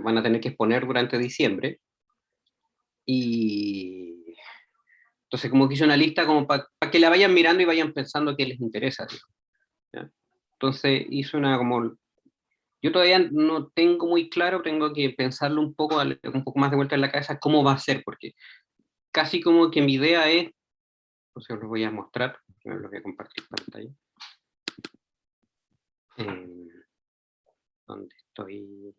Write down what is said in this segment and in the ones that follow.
van a tener que exponer durante diciembre, y entonces como que hice una lista como para que la vayan mirando y vayan pensando qué les interesa, digamos, ¿ya? Entonces hice una como, yo todavía no tengo muy claro, tengo que pensarlo un poco, darle un poco más de vuelta en la cabeza cómo va a ser, porque casi como que mi idea es, entonces os lo voy a mostrar, primero lo voy a compartir pantalla. ¿Dónde estoy?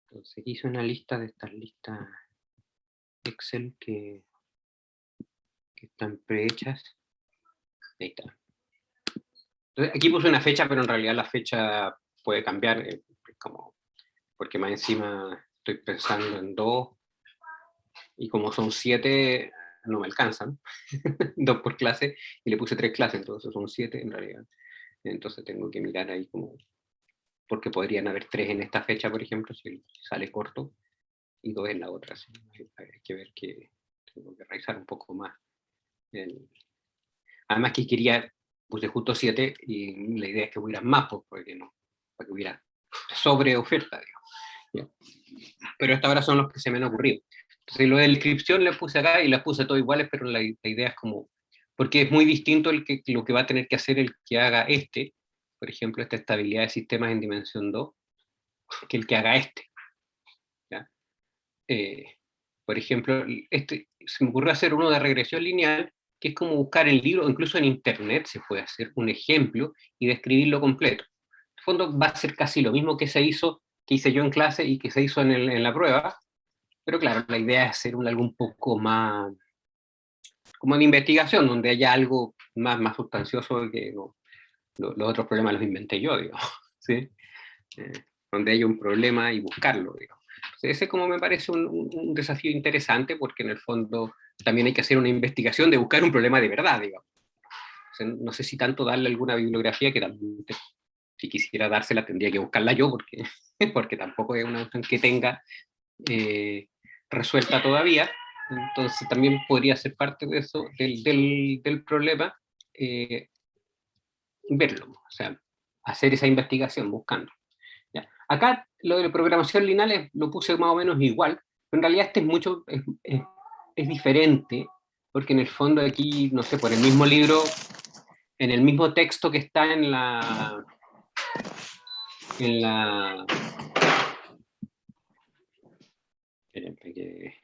Entonces hice una lista de estas listas Excel que están prehechas. Ahí está. Entonces, aquí puse una fecha, pero en realidad la fecha puede cambiar, como, porque más encima estoy pensando en 2, y como son 7, no me alcanzan, 2 por clase, y le puse 3 clases, entonces son 7 en realidad. Entonces tengo que mirar ahí como, porque podrían haber 3 en esta fecha, por ejemplo, si sale corto, y 2 en la otra. ¿Sí? Hay que ver que tengo que revisar un poco más. Además que quería, puse justo 7, y la idea es que hubieran más, pues, porque no, para que hubiera sobre oferta, digamos. ¿Ya? Pero hasta ahora son los que se me han ocurrido. Entonces lo de la inscripción le puse acá y las puse todas iguales, pero la idea es como, porque es muy distinto lo que va a tener que hacer el que haga por ejemplo, esta estabilidad de sistemas en dimensión 2, que el que haga ¿ya? Por ejemplo, se me ocurrió hacer uno de regresión lineal, que es como buscar el libro, incluso en internet se puede hacer un ejemplo y describirlo completo. En el fondo va a ser casi lo mismo que hice yo en clase y que se hizo en la prueba, pero claro, la idea es hacer algo un poco más, como de investigación, donde haya algo más sustancioso, que no, los otros problemas los inventé yo, digamos, ¿sí? Donde haya un problema y buscarlo, digamos. Ese como me parece un desafío interesante, porque en el fondo también hay que hacer una investigación de buscar un problema de verdad, digamos. O sea, no sé si tanto darle alguna bibliografía, que también, si quisiera dársela tendría que buscarla yo, porque tampoco es una cuestión que tenga resuelta todavía. Entonces también podría ser parte de eso, del problema, verlo, o sea, hacer esa investigación buscando. ¿Ya? Acá lo de la programación lineal lo puse más o menos igual, pero en realidad este es diferente, porque en el fondo aquí, no sé, por el mismo libro, en el mismo texto que está en la espérenme que,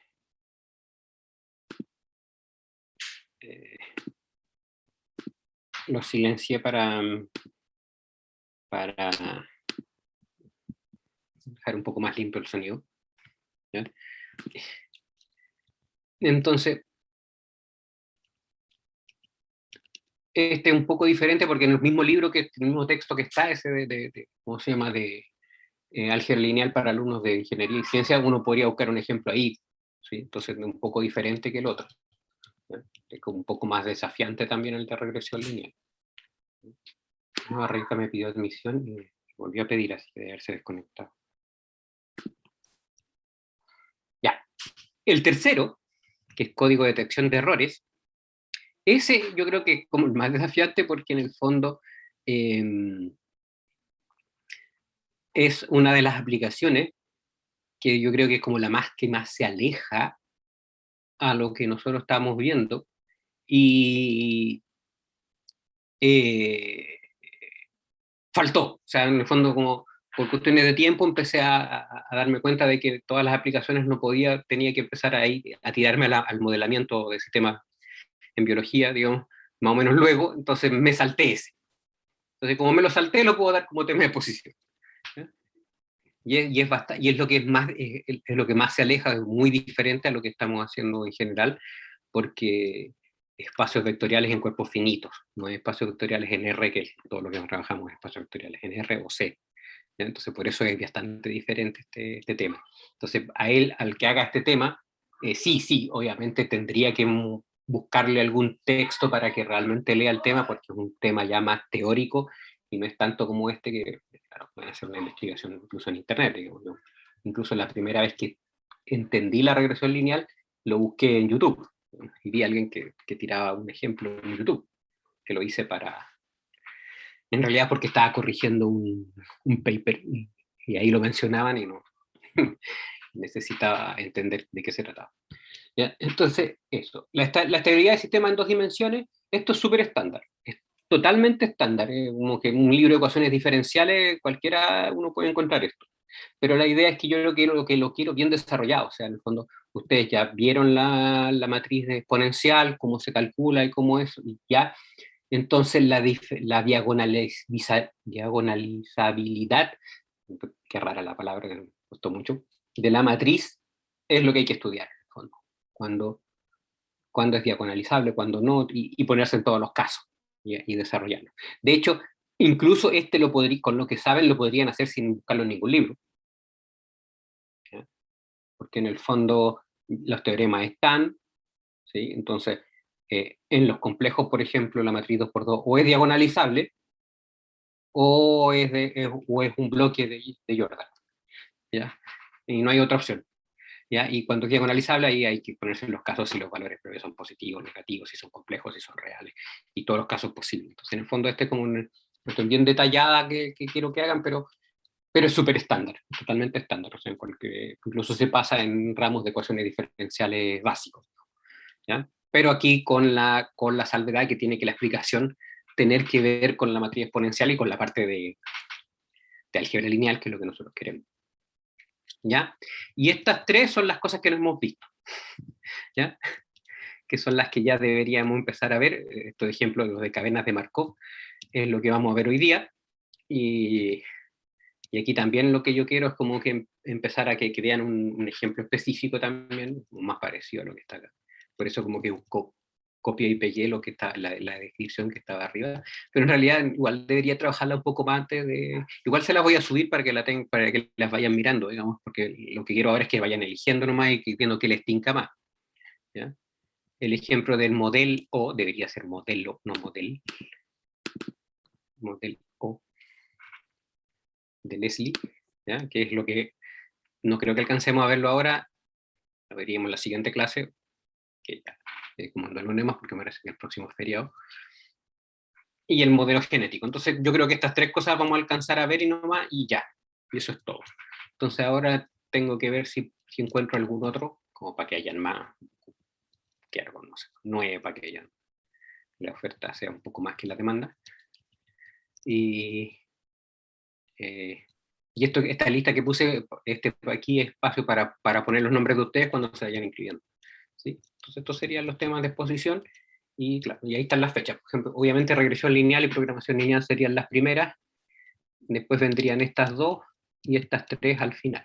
eh, lo silencié para dejar un poco más limpio el sonido, ¿ya? Entonces, este es un poco diferente, porque en el mismo libro, el mismo texto que está, ese ¿cómo se llama?, de álgebra lineal para alumnos de ingeniería y ciencia, uno podría buscar un ejemplo ahí, ¿sí? Entonces es un poco diferente que el otro, ¿no? Es como un poco más desafiante también el de regresión lineal. No, Reika me pidió admisión y volvió a pedir, así que debe haberse desconectado. Ya. El tercero, que es código de detección de errores, ese yo creo que es como el más desafiante, porque en el fondo es una de las aplicaciones que yo creo que es como que más se aleja a lo que nosotros estamos viendo, y eh, faltó. O sea, en el fondo, como por cuestiones de tiempo, empecé a darme cuenta de que todas las aplicaciones no podía, tenía que empezar a tirarme al modelamiento de sistemas en biología, digamos, más o menos luego. Entonces me salté ese. Entonces, como me lo salté, lo puedo dar como tema de exposición. ¿Ya? Y es lo que es lo que más se aleja, es muy diferente a lo que estamos haciendo en general, porque espacios vectoriales en cuerpos finitos, no hay espacios vectoriales en R, que todo lo que trabajamos es espacios vectoriales en R o C. ¿Ya? Entonces, por eso es bastante diferente este tema. Entonces, al que haga este tema, sí, obviamente tendría que buscarle algún texto para que realmente lea el tema, porque es un tema ya más teórico, y no es tanto como que, claro, pueden hacer una investigación incluso en internet, digamos, ¿no? Incluso la primera vez que entendí la regresión lineal, lo busqué en YouTube, ¿no? Y vi a alguien que tiraba un ejemplo en YouTube, que lo hice en realidad porque estaba corrigiendo un paper y ahí lo mencionaban y no necesitaba entender de qué se trataba. ¿Ya? Entonces, eso. La estabilidad del sistema en 2 dimensiones, esto es súper estándar. Es totalmente estándar. Como que un libro de ecuaciones diferenciales, cualquiera uno puede encontrar esto. Pero la idea es que yo lo quiero bien desarrollado. O sea, en el fondo, ustedes ya vieron la matriz exponencial, cómo se calcula y cómo es, y ya. Entonces, la diagonalizabilidad, qué rara la palabra, que me costó mucho, de la matriz es lo que hay que estudiar, en el fondo. Cuando es diagonalizable, cuando no, y ponerse en todos los casos y desarrollarlo. De hecho, incluso con lo que saben lo podrían hacer sin buscarlo en ningún libro. ¿Ya? Porque en el fondo los teoremas están, ¿sí? Entonces, en los complejos, por ejemplo, la matriz 2×2 o es diagonalizable o es un bloque de Jordan. ¿Ya? Y no hay otra opción. ¿Ya? Y cuando es diagonalizable, ahí hay que ponerse en los casos si los valores previos son positivos, negativos, si son complejos, si son reales, y todos los casos posibles. Entonces, en el fondo, este es como una cuestión bien detallada que quiero que hagan, pero es súper estándar, totalmente estándar. O sea, incluso se pasa en ramos de ecuaciones diferenciales básicos. ¿Ya? Pero aquí con la salvedad que tiene que la explicación tener que ver con la matriz exponencial y con la parte de álgebra lineal, que es lo que nosotros queremos. ¿Ya? Y estas tres son las cosas que no hemos visto, ¿ya? Que son las que ya deberíamos empezar a ver. Estos ejemplos, los de cadenas de Markov, es lo que vamos a ver hoy día. Y aquí también lo que yo quiero es como que empezar a que vean un ejemplo específico también, más parecido a lo que está acá. Por eso como que copié y pegué lo que está, la descripción que estaba arriba, pero en realidad igual debería trabajarla un poco más antes de... Igual se las voy a subir para que, para que las vayan mirando, digamos, porque lo que quiero ahora es que vayan eligiendo nomás y viendo qué les tinca más. ¿Ya? El ejemplo del modelo O, debería ser modelo, no model O, de Leslie, ¿ya? Que es lo que no creo que alcancemos a verlo ahora, lo veríamos en la siguiente clase, que ya, como el lunes más, porque me parece que el próximo es feriado, y el modelo genético. Entonces yo creo que estas tres cosas vamos a alcanzar a ver y nomás, y ya, y eso es todo. Entonces ahora tengo que ver si encuentro algún otro, como para que hayan más, que algo, no sé, 9, para que hayan, la oferta sea un poco más que la demanda. Y esta lista que puse, aquí es espacio para poner los nombres de ustedes cuando se vayan inscribiendo. ¿Sí? Entonces estos serían los temas de exposición, y claro, y ahí están las fechas. Por ejemplo, obviamente regresión lineal y programación lineal serían las primeras, después vendrían estas dos y estas tres al final.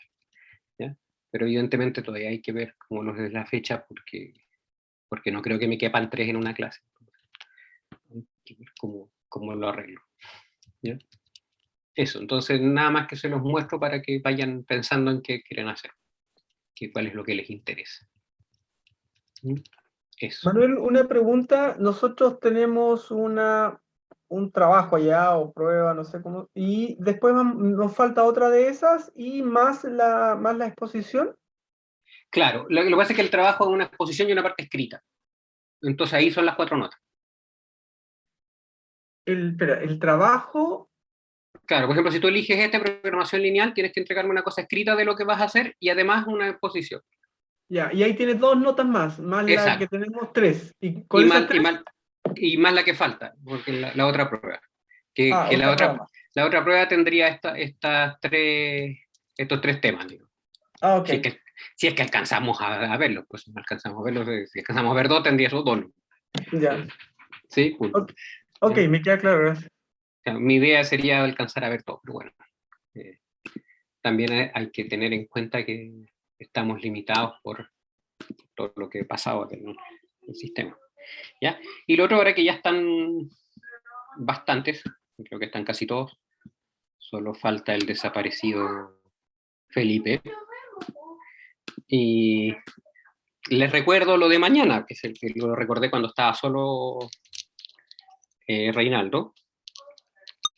¿Ya? Pero evidentemente todavía hay que ver cómo los de la fecha, porque no creo que me quepan 3 en una clase. Hay que ver cómo lo arreglo. ¿Ya? Eso, entonces nada más que se los muestro para que vayan pensando en qué quieren hacer, cuál es lo que les interesa. Eso. Manuel, una pregunta. Nosotros tenemos un trabajo allá o prueba, no sé cómo, y después nos falta otra de esas y más la exposición. Claro, lo que pasa es que el trabajo es una exposición y una parte escrita. Entonces ahí son las 4 notas. Espera, el trabajo. Claro, por ejemplo, si tú eliges programación lineal, tienes que entregarme una cosa escrita de lo que vas a hacer y además una exposición. Ya, y ahí tienes dos notas más la que Exacto. tenemos tres. Y con Y esas más, y tres, más, y más la que falta, porque la otra prueba. Que otra prueba más. la otra prueba tendría estos tres temas, digo. Ok. Si es que alcanzamos a verlos, pues si no alcanzamos a verlos, si alcanzamos a ver dos, tendría esos dos. Ya. Sí, punto. Ok, ok, ¿Ya? me queda claro, gracias. O sea, mi idea sería alcanzar a ver todo, pero bueno. Eh, también hay que tener en cuenta que estamos limitados por todo lo que ha pasado en el sistema. ¿Ya? Y lo otro, ahora que ya están bastantes, creo que están casi todos, solo falta el desaparecido Felipe. Y les recuerdo lo de mañana, que es el que lo recordé cuando estaba solo Reinaldo,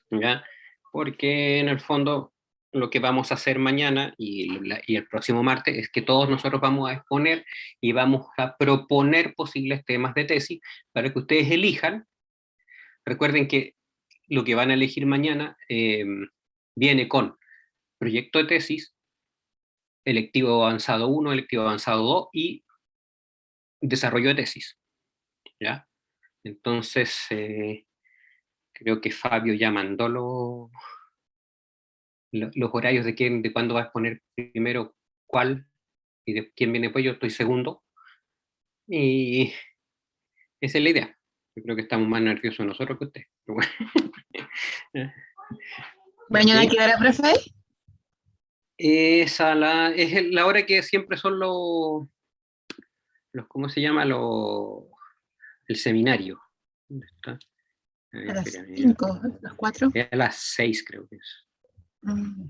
¿ya? Porque en el fondo lo que vamos a hacer mañana y el próximo martes es que todos nosotros vamos a exponer y vamos a proponer posibles temas de tesis para que ustedes elijan. Recuerden que lo que van a elegir mañana viene con proyecto de tesis, electivo avanzado 1, electivo avanzado 2 y desarrollo de tesis, ¿ya? Entonces, creo que Fabio ya mandó los horarios de cuándo va a exponer primero cuál y de quién viene pues, yo estoy segundo, y esa es la idea. Yo creo que estamos más nerviosos nosotros que ustedes. Pero bueno. ¿Mañana ¿Sí? quedará, profe? Es la hora que siempre son ¿cómo se llama? El seminario. ¿Dónde está? A las Espérame, 5, a las 4. es a las 6 creo que es. Mm.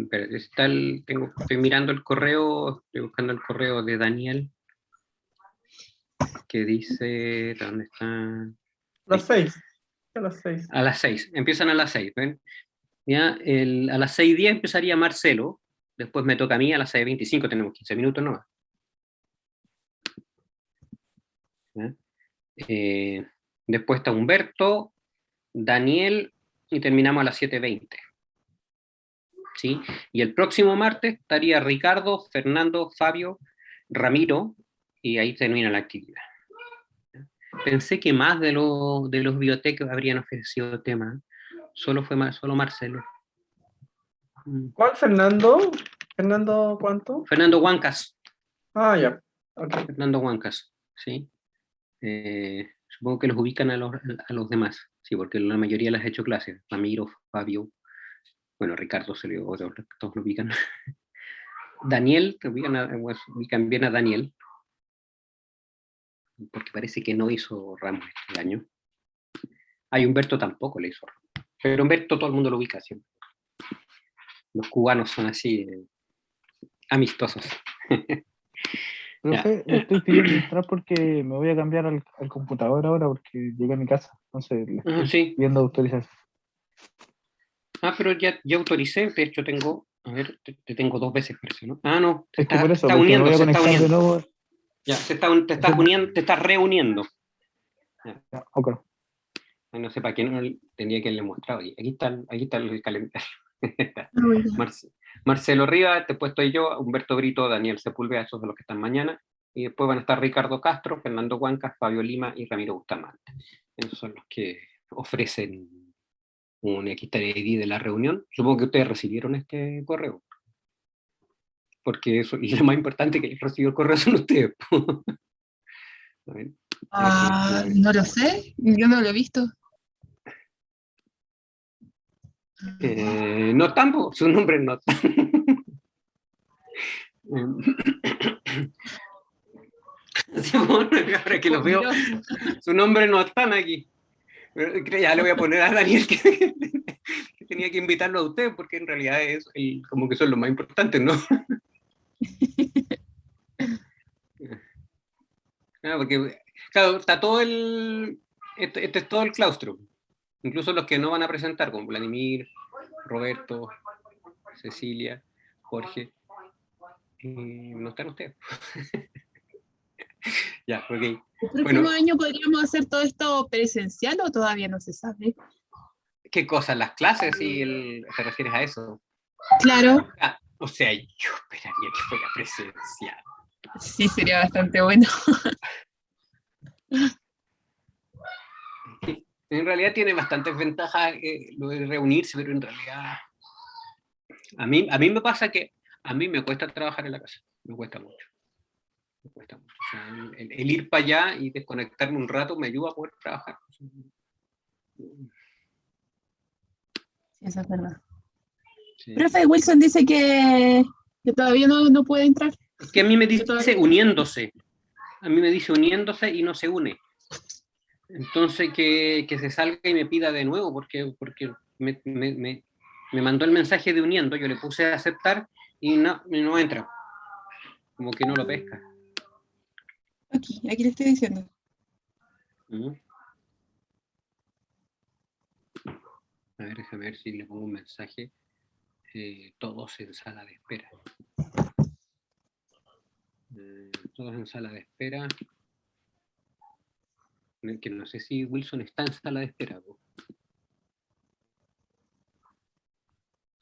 Pero estoy mirando el correo, estoy buscando el correo de Daniel, que dice, ¿dónde está? Las 6. A las 6. A las 6, empiezan a las 6, ¿ven? Ya, a las 6:10 empezaría Marcelo, después me toca a mí, a las 6:25 tenemos 15 minutos nomás. ¿Ya? Después está Humberto, Daniel, y terminamos a las 7:20. ¿Sí? Y el próximo martes estaría Ricardo, Fernando, Fabio, Ramiro, y ahí termina la actividad. Pensé que más de los biotecos habrían ofrecido temas. Solo Marcelo. ¿Cuál Fernando? ¿Fernando cuánto? Fernando Huancas. Ah, ya. Okay. Fernando Huancas, ¿sí? Supongo que los ubican a los demás, sí, porque la mayoría las ha hecho clases. Ramiro, Fabio, bueno, Ricardo todos lo ubican. Daniel, ubican bien a Daniel, porque parece que no hizo ramos este año. Humberto tampoco le hizo ramos. Pero Humberto todo el mundo lo ubica siempre. Los cubanos son así, amistosos. Profe, estoy pidiendo entrar porque me voy a cambiar al computador ahora porque llegué a mi casa. Entonces le estoy Sí. pidiendo autorización. Pero ya autoricé, de hecho tengo, a ver, te tengo 2 veces, parece, ¿no? No, Es que por eso, está porque me uniendo, voy a se está conectar de uniendo. nuevo. Ya, te estás uniendo, te estás reuniendo. Ya, ok. No sé para qué no tendría que haberle mostrado. Aquí está el calendario. Marcelo Rivas, después estoy yo, Humberto Brito, Daniel Sepúlveda, esos de los que están mañana. Y después van a estar Ricardo Castro, Fernando Huancas, Fabio Lima y Ramiro Bustamante. Esos son los que ofrecen aquí está el ID de la reunión. Supongo que ustedes recibieron este correo. Porque eso, y lo más importante que recibió el correo son ustedes. A ver, No lo sé, yo no lo he visto. no están, su nombre no está. Ahora que los veo, su nombre no están aquí. Pero ya le voy a poner a Daniel que tenía que invitarlo a usted, porque en realidad es como que son los más importantes, ¿no? Porque, claro, está todo este es todo el claustro. Incluso los que no van a presentar, como Vladimir, Roberto, Cecilia, Jorge, no están ustedes. Ya, ok. ¿El próximo Bueno, año podríamos hacer todo esto presencial o todavía no se sabe? ¿qué cosas? ¿Las clases? ¿Te refieres a eso? Claro, O sea, yo esperaría que fuera presencial. sí, sería bastante bueno. En realidad tiene bastantes ventajas lo de reunirse, pero en realidad a mí me pasa que a mí me cuesta trabajar en la casa, me cuesta mucho. Me cuesta mucho. O sea, el ir para allá y desconectarme un rato me ayuda a poder trabajar. Eso es verdad. Sí. Profe, Wilson dice que todavía no puede entrar. Es que a mí me dice todavía... uniéndose. A mí me dice uniéndose y no se une. Entonces que se salga y me pida de nuevo, porque me mandó el mensaje de uniendo, yo le puse a aceptar y no entra. Como que no lo pesca. Aquí le estoy diciendo. A ver, déjame ver si le pongo un mensaje. Todos en sala de espera. Todos en sala de espera. Que no sé si Wilson está en sala de espera.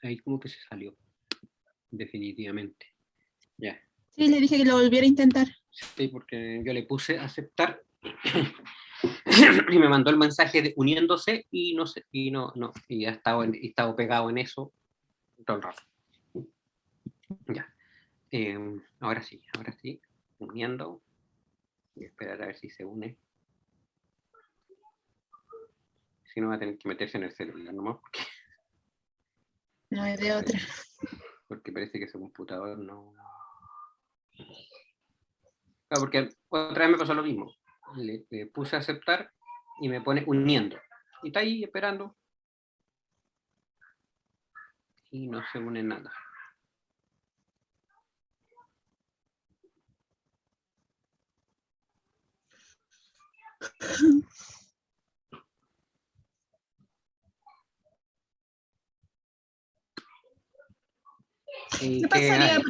Ahí como que se salió. definitivamente. Ya. Sí, le dije que lo volviera a intentar. Sí, porque yo le puse aceptar y me mandó el mensaje de uniéndose y no sé, y y ha estado pegado en eso todo el rato. Ya. Ahora sí, uniendo. Voy a esperar a ver si se une. Si no, va a tener que meterse en el celular nomás, No hay de otra. porque parece que ese computador no. Claro, porque otra vez me pasó lo mismo. Le puse a aceptar y me pone uniendo. Y está ahí esperando. Y no se une nada. ¿Y ¿Qué qué pasaría, hay?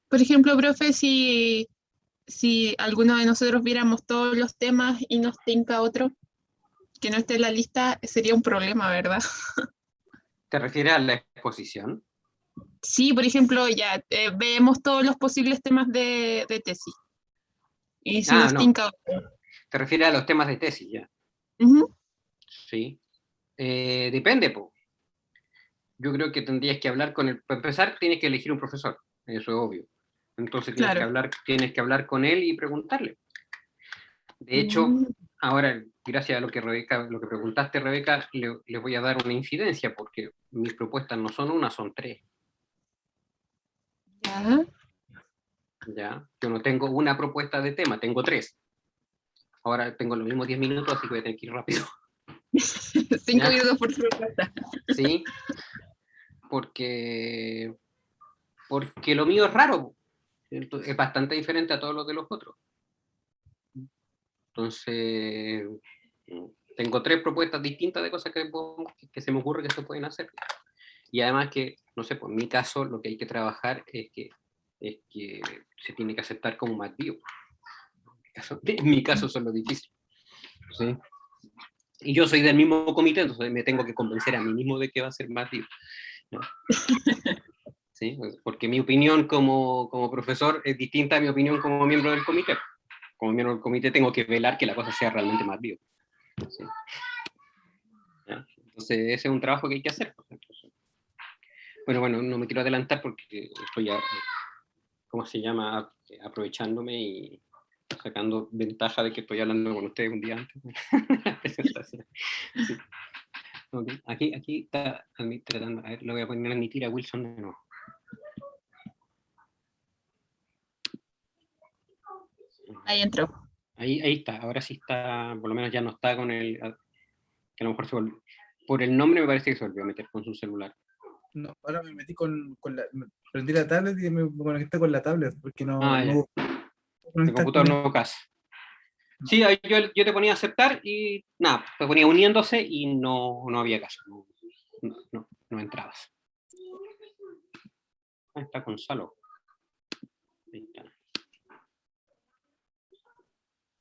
por ejemplo, profe, si alguno de nosotros viéramos todos los temas y nos tinca otro que no esté en la lista? Sería un problema, ¿verdad? ¿Te refieres a la exposición? Sí, por ejemplo, ya vemos todos los posibles temas de tesis. Y si Ah, nos no. tinca otro. Te refieres a los temas de tesis, ya. Ujú, Sí. Depende, po. Yo creo que tendrías que hablar con él. Para empezar, tienes que elegir un profesor. Eso es obvio. Entonces claro. tienes que hablar con él y preguntarle. De hecho, Mm, ahora, gracias a lo que preguntaste, Rebeca, le voy a dar una incidencia, porque mis propuestas no son una, son tres. ya. ¿Ya? Yo no tengo una propuesta de tema, tengo tres. Ahora tengo los mismos 10 minutos, así que voy a tener que ir rápido. 5 ¿Ya? minutos por propuesta. Sí, porque lo mío es raro. Es bastante diferente a todos los de los otros. Entonces, tengo tres propuestas distintas de cosas que se me ocurre que se pueden hacer. Y además que, no sé, pues en mi caso lo que hay que trabajar es que se tiene que aceptar como más vivo. En mi caso son lo difícil. ¿Sí? Y yo soy del mismo comité, entonces me tengo que convencer a mí mismo de que va a ser más vivo. ¿No? ¿Sí? Porque mi opinión como profesor es distinta a mi opinión como miembro del comité. Como miembro del comité tengo que velar que la cosa sea realmente más viva. ¿Sí? Entonces ese es un trabajo que hay que hacer. Entonces, bueno, no me quiero adelantar porque estoy ya, ¿cómo se llama? Aprovechándome y sacando ventaja de que estoy hablando con ustedes un día antes de la presentación. Sí. Okay. Aquí está tratando, a ver, lo voy a poner a admitir a Wilson de nuevo. Ahí entró. Ahí está, ahora sí está, por lo menos ya no está con el, que a lo mejor se volvió. Por el nombre me parece que se volvió a meter con su celular. No, ahora me metí prendí la tablet y me conecté con la tablet, porque Ah, ya. no El computador no casa. Sí, ahí yo te ponía a aceptar y nada, te ponía uniéndose y no había caso. No entrabas. Ahí está Gonzalo. Ahí está.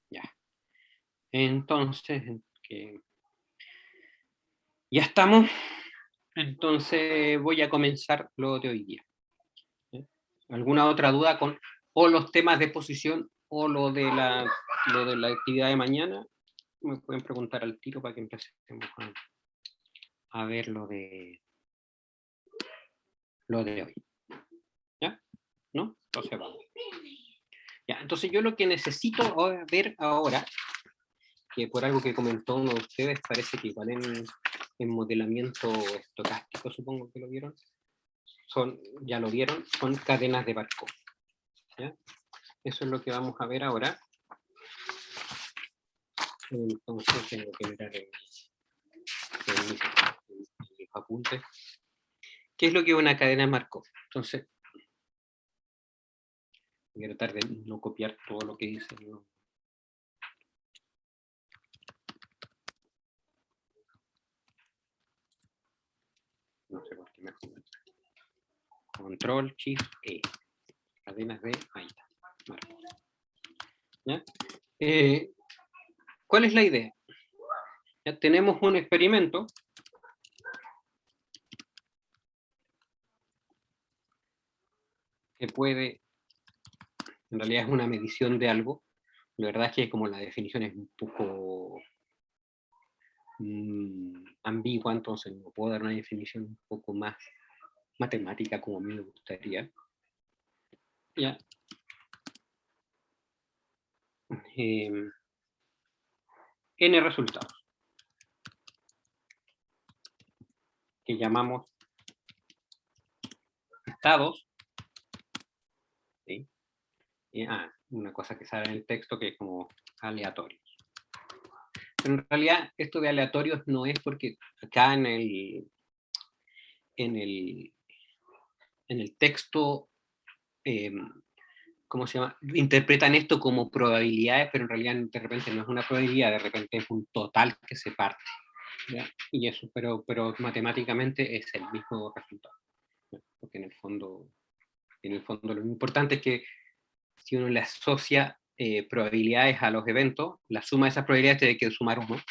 Ya. Entonces, ya estamos. Entonces voy a comenzar lo de hoy día. ¿Alguna otra duda con o los temas de exposición o lo de la actividad de mañana? Me pueden preguntar al tiro para que empecemos a ver lo de hoy. ¿Ya? ¿No? Entonces vamos. Ya, entonces yo lo que necesito ver ahora, que por algo que comentó uno de ustedes, parece que igual en modelamiento estocástico, supongo que lo vieron, ya lo vieron, son cadenas de Markov. ¿Ya? Eso es lo que vamos a ver ahora. Entonces tengo que mirar en mis apuntes. ¿Qué es lo que es una cadena de Markov? Entonces, voy a tratar de no copiar todo lo que dice. No sé por qué me apunto. Control, Shift, E. Cadenas de... Ahí está. Markov. ¿Ya? ¿Cuál es la idea? Ya tenemos un experimento que puede, en realidad es una medición de algo. La verdad es que como la definición es un poco ambigua, entonces no puedo dar una definición un poco más matemática como a mí me gustaría. Ya. N resultados, que llamamos estados. ¿Sí? Una cosa que sale en el texto que es como aleatorios. Pero en realidad esto de aleatorios no es porque acá en el texto, ¿cómo se llama? Interpretan esto como probabilidades, pero en realidad de repente no es una probabilidad, de repente es un total que se parte. ¿Ya? Y eso, pero matemáticamente es el mismo resultado. ¿Ya? Porque en el fondo lo importante es que si uno le asocia probabilidades a los eventos, la suma de esas probabilidades tiene que sumar 1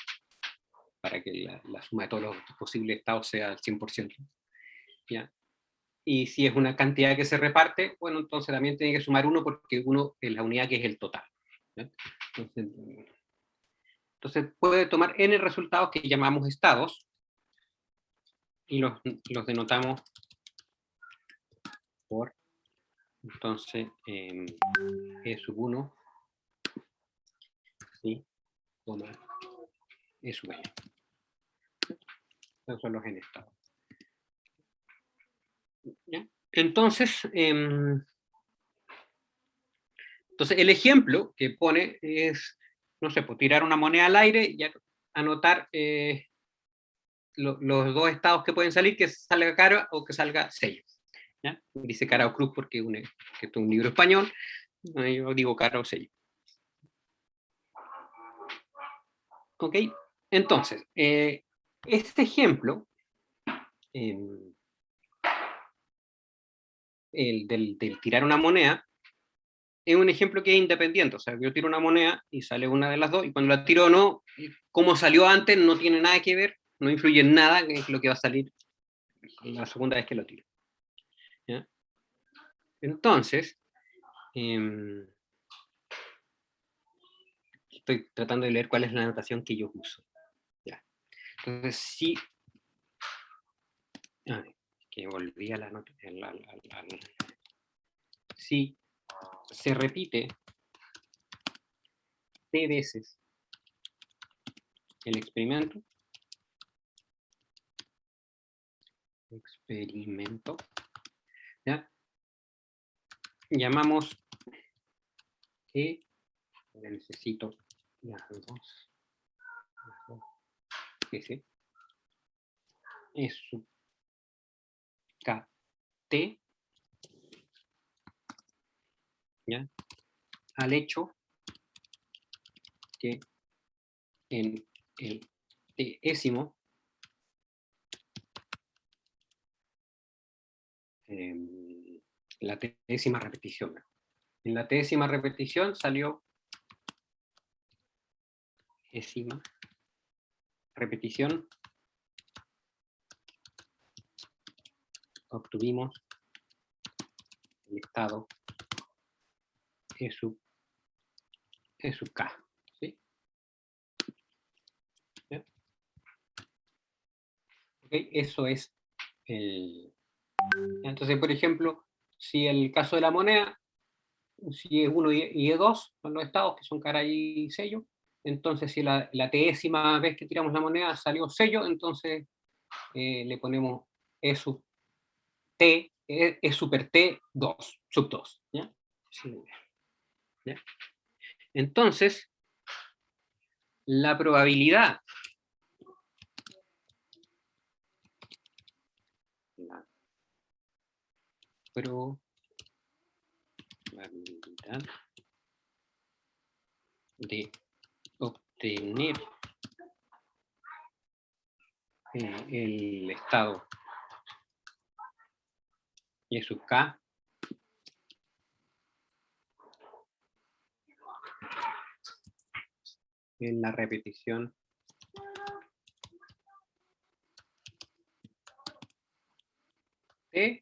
para que la suma de todos los posibles estados sea el 100%. ¿Ya? Y si es una cantidad que se reparte, bueno, entonces también tiene que sumar 1 porque 1 es la unidad que es el total. ¿Ya? Entonces puede tomar n resultados que llamamos estados y los denotamos por, entonces, E sub 1, ¿sí? Toma E sub n. Esos son los n estados. ¿Ya? Entonces, el ejemplo que pone es, no sé, pues, tirar una moneda al aire y anotar los dos estados que pueden salir, que salga cara o que salga sello. ¿Ya? Dice cara o cruz porque que esto es un libro español, yo digo cara o sello. Ok, entonces, este ejemplo, el del tirar una moneda, es un ejemplo que es independiente, o sea, yo tiro una moneda y sale una de las dos, y cuando la tiro o no, como salió antes no tiene nada que ver, no influye en nada, que es lo que va a salir la segunda vez que lo tiro. ¿Ya? Entonces, estoy tratando de leer cuál es la anotación que yo uso. ¿Ya? Entonces, sí, que volví a la nota, si se repite t veces el experimento, ¿ya? Llamamos que necesito las dos S es sub KT, ¿ya? Al hecho que en el tésimo la tésima repetición. En la tésima repetición salió tésima repetición, obtuvimos el estado E sub K. ¿Sí? ¿Ya? Okay, eso es el... Entonces, por ejemplo, si el caso de la moneda, si es 1 y E2, son los estados que son cara y sello, entonces si la tésima vez que tiramos la moneda salió sello, entonces le ponemos E sub T, E super T 2, sub 2. ¿Ya? Sí. ¿Ya? Entonces, la probabilidad de obtener el estado E sub K en la repetición T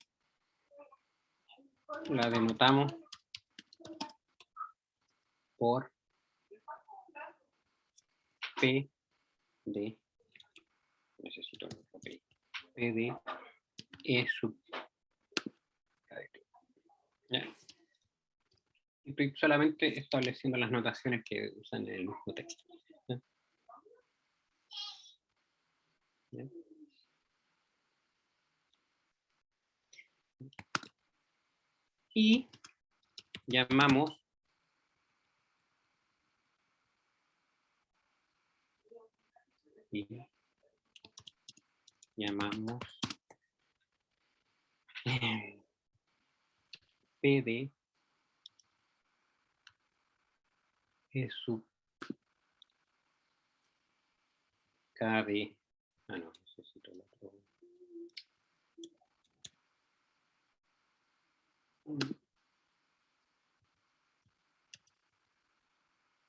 la denotamos por P de, necesito el papel, P de E sub K de T. ¿Ya? Estoy solamente estableciendo las notaciones que usan en el mismo texto. ¿Ya? ¿Ya? Y llamamos P de E sub K de, no, necesito el otro.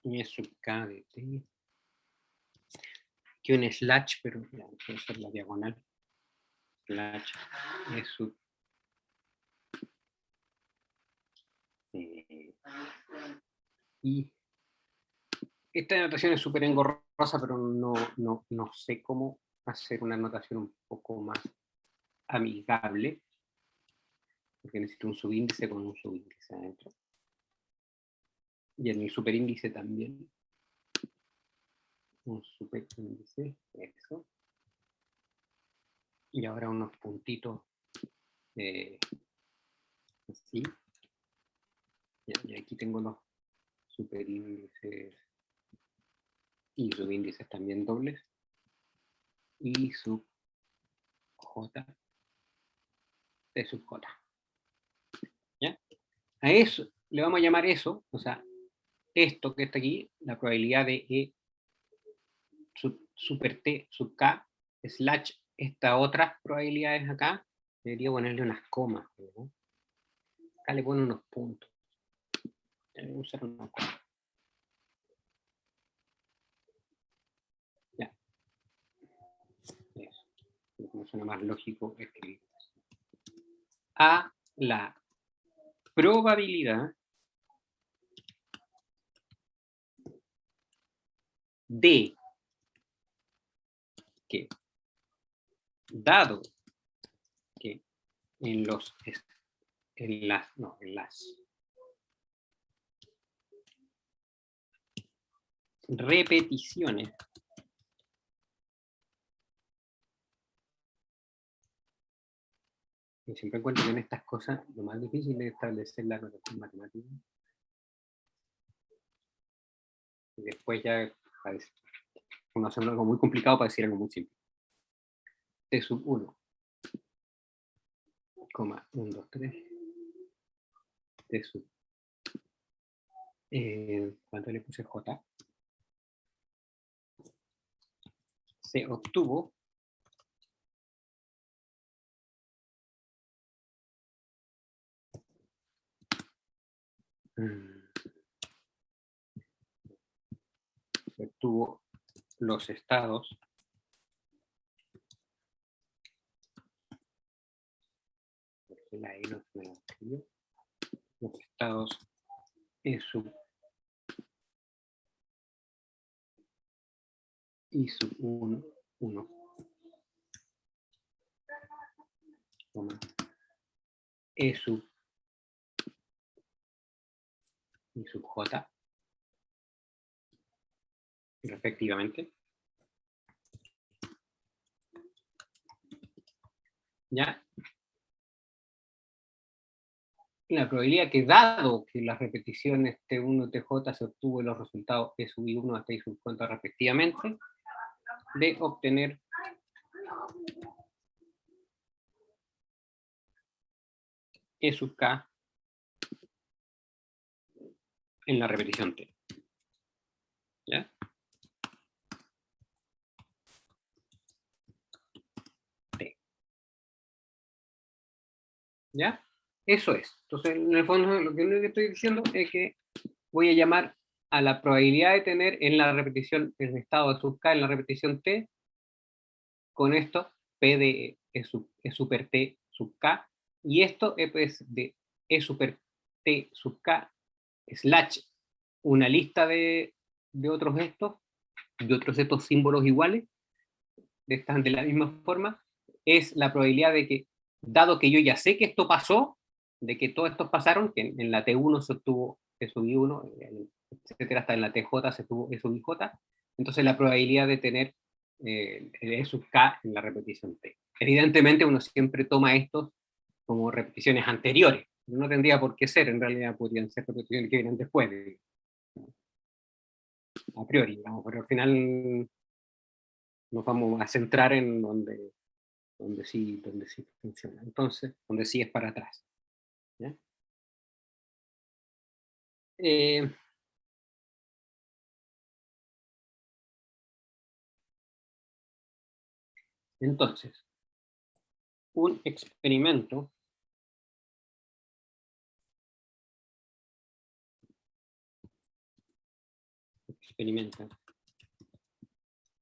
Y E sub K de T. Que un slash, pero ya, puede ser la diagonal. Slash E sub y esta anotación es súper engorrosa, pero no sé cómo hacer una anotación un poco más amigable, porque necesito un subíndice con un subíndice adentro. Y en el superíndice también. Un superíndice, eso. Y ahora unos puntitos así. Y aquí tengo los superíndices y subíndices también dobles. Y sub J de sub J. ¿Ya? A eso le vamos a llamar eso, o sea, esto que está aquí, la probabilidad de E super T sub K, slash estas otras probabilidades acá, debería ponerle unas comas, ¿no? Acá le pone unos puntos. Voy a usar una coma. Ya. Eso. Como suena más lógico escribir. A la probabilidad de que, dado que en las repeticiones y siempre encuentro que en estas cosas lo más difícil es establecer la notación matemática y después ya uno hace algo muy complicado para decir algo muy simple. T sub 1, 1, 2, 3, T sub ¿cuánto le puse J? Se obtuvo los estados la E no me lo escribió, los estados E sub I sub 1, 1, E sub I sub J, respectivamente. ¿Ya? La probabilidad que dado que las repeticiones T1 TJ se obtuvo los resultados E sub I1 hasta I sub J respectivamente, de obtener E sub K en la repetición T. ¿Ya? T. ¿Ya? Eso es. Entonces, en el fondo, lo que estoy diciendo es que voy a llamar a la probabilidad de tener en la repetición, el estado de sub K en la repetición T, con esto, P de E super T sub K, y esto es de E super T sub K slash una lista de otros estos símbolos iguales, de la misma forma, es la probabilidad de que, dado que yo ya sé que esto pasó, de que todos estos pasaron, que en la T1 se obtuvo E sub I1, etcétera, hasta en la TJ se obtuvo E sub IJ, entonces la probabilidad de tener el E sub K en la repetición T. Evidentemente uno siempre toma estos como repeticiones anteriores, no tendría por qué ser, en realidad podrían ser repeticiones que vienen después, a priori, digamos, pero al final nos vamos a centrar en donde sí funciona, entonces, donde sí es para atrás. ¿Ya? Entonces, un experimento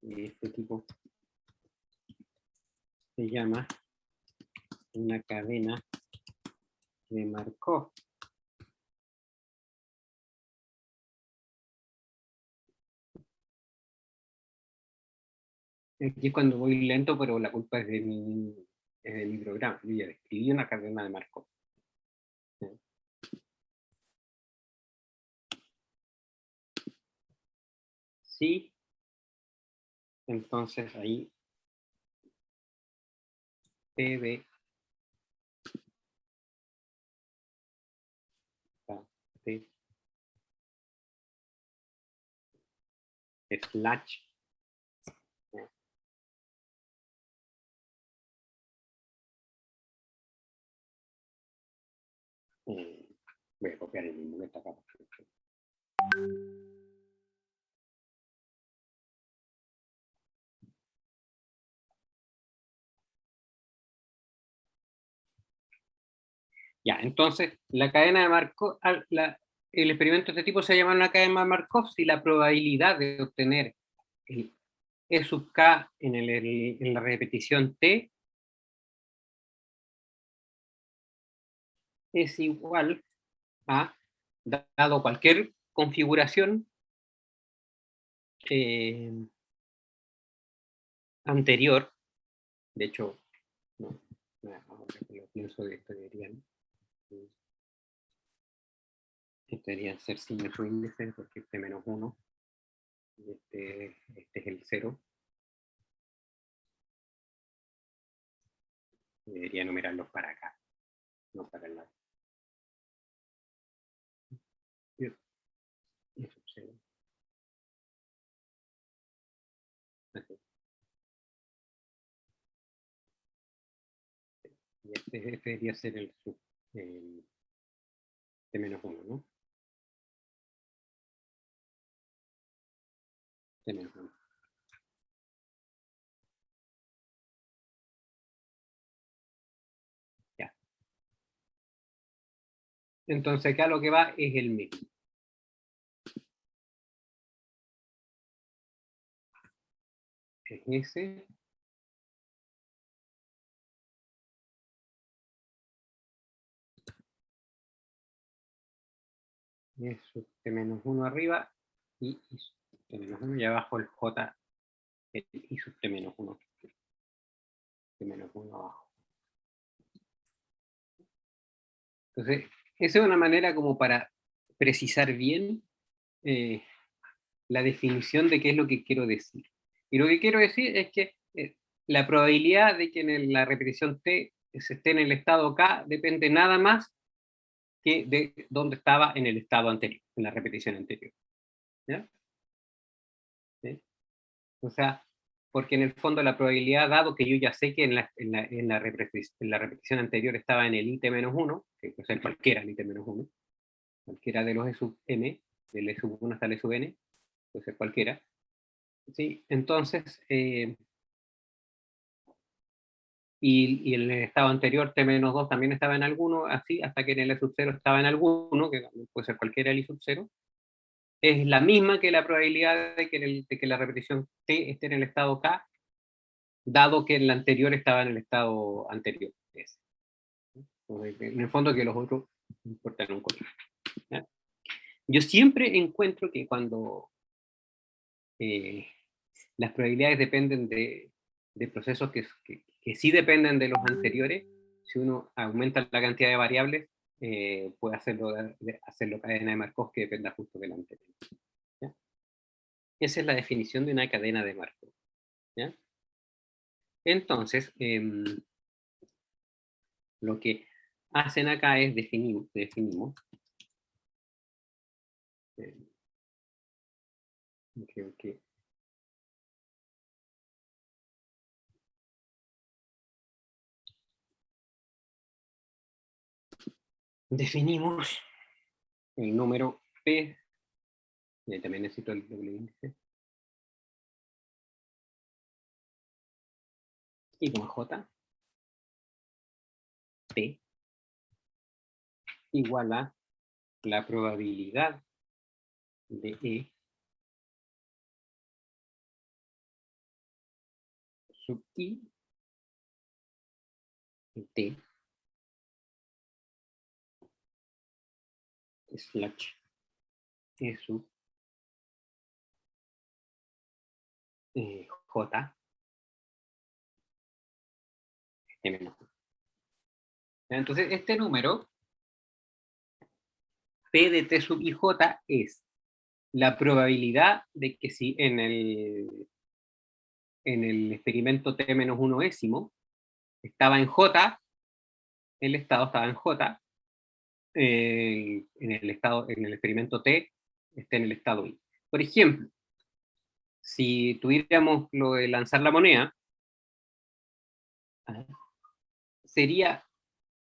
de este tipo se llama una cadena de Markov. Aquí es cuando voy lento, pero la culpa es de mi programa. Yo ya describí una cadena de Markov. Sí, entonces ahí P de T slash voy a copiar el mismo que está acá. Ya, entonces, la cadena de Markov, el experimento de este tipo se llama una cadena de Markov si la probabilidad de obtener el E sub K en la repetición T es igual a, dado cualquier configuración anterior, de hecho, no, ahora que lo pienso, deberían ser símetros índices, porque este menos 1, este es el 0. Debería numerarlos para acá, no para el lado. Y eso, 0. Y este debería ser el sub de menos 1, ¿no? De menos 1. Ya. Entonces acá lo que va es el mismo. Es ese. Es sub de menos 1 arriba y sub de menos 1 y abajo el J y sub de menos 1. De menos 1 abajo. Entonces, esa es una manera como para precisar bien la definición de qué es lo que quiero decir. Y lo que quiero decir es que la probabilidad de que en la repetición T se esté en el estado K depende nada más que de dónde estaba en el estado anterior, en la repetición anterior. ¿Ya? ¿Sí? O sea, porque en el fondo la probabilidad, dado que yo ya sé que en la repetición anterior estaba en el IT-1, que puede ser cualquiera el IT-1, cualquiera de los E sub n, del E sub 1 hasta el E sub n, puede ser cualquiera. ¿Sí? Entonces, y en el estado anterior T-2 también estaba en alguno, así, hasta que en el E sub 0 estaba en alguno, que puede ser cualquiera el I sub 0, es la misma que la probabilidad de que la repetición T esté en el estado K, dado que el anterior estaba en el estado anterior. En el fondo que los otros no importa en un color. ¿Ya? Yo siempre encuentro que cuando las probabilidades dependen de procesos que sí dependen de los anteriores, si uno aumenta la cantidad de variables, puede hacerlo cadena de Markov que dependa justo del anterior. ¿Ya? Esa es la definición de una cadena de Markov. ¿Ya? Entonces, lo que hacen acá es definimos creo que definimos el número P, y también necesito el doble índice, y como J, P, igual a la probabilidad de E sub I T slash E sub J menos 1. Entonces, este número, P de T sub IJ, es la probabilidad de que si en el experimento T-1 estaba en J, el estado estaba en J, en el experimento T está en el estado I. Por ejemplo, si tuviéramos lo de lanzar la moneda, sería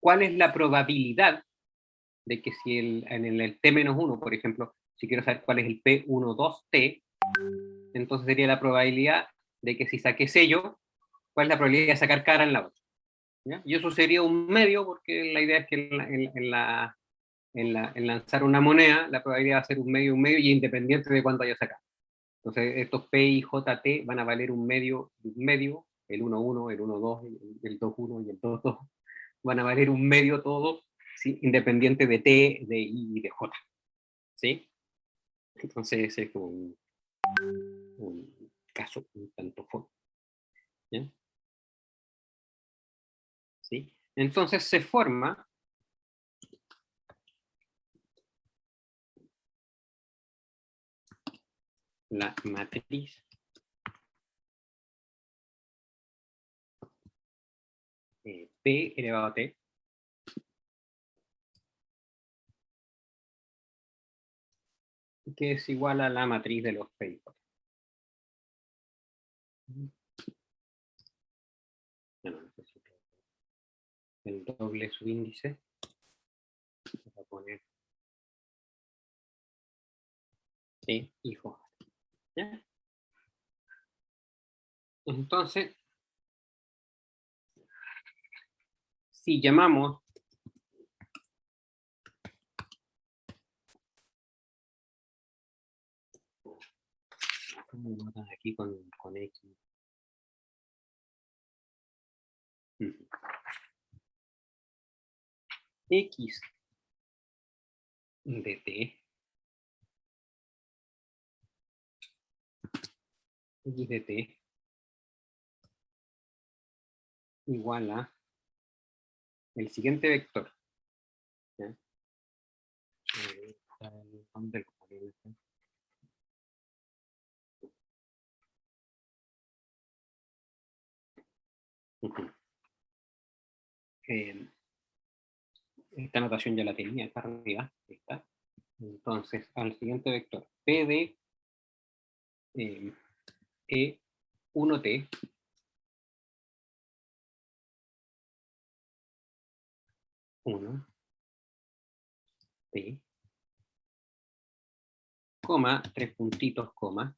cuál es la probabilidad de que si en el T-1, por ejemplo, si quiero saber cuál es el P12T, entonces sería la probabilidad de que si saqué sello, cuál es la probabilidad de sacar cara en la otra. ¿Ya? Y eso sería un medio, porque la idea es que en lanzar una moneda, la probabilidad va a ser un medio y independiente de cuánto haya sacado. Entonces, estos P y JT van a valer un medio, el 1,1, el 1,2, el 2,1 y el 2,2. Van a valer un medio todos, ¿sí? Independiente de T, de I y de J. ¿Sí? Entonces, ese es un caso un tanto fondo. ¿Ya? ¿Sí? Entonces se forma la matriz P elevado a T que es igual a la matriz de los P y J. No necesito el doble subíndice. Voy a poner T y J. ¿Ya? Entonces, si llamamos aquí con X. X de T X de T igual a el siguiente vector. ¿Ya? ¿Dónde lo ponemos? Esta notación ya la tenía acá arriba. Ahí está. Entonces, al siguiente vector, P de E1T T, coma, 3 puntitos, coma,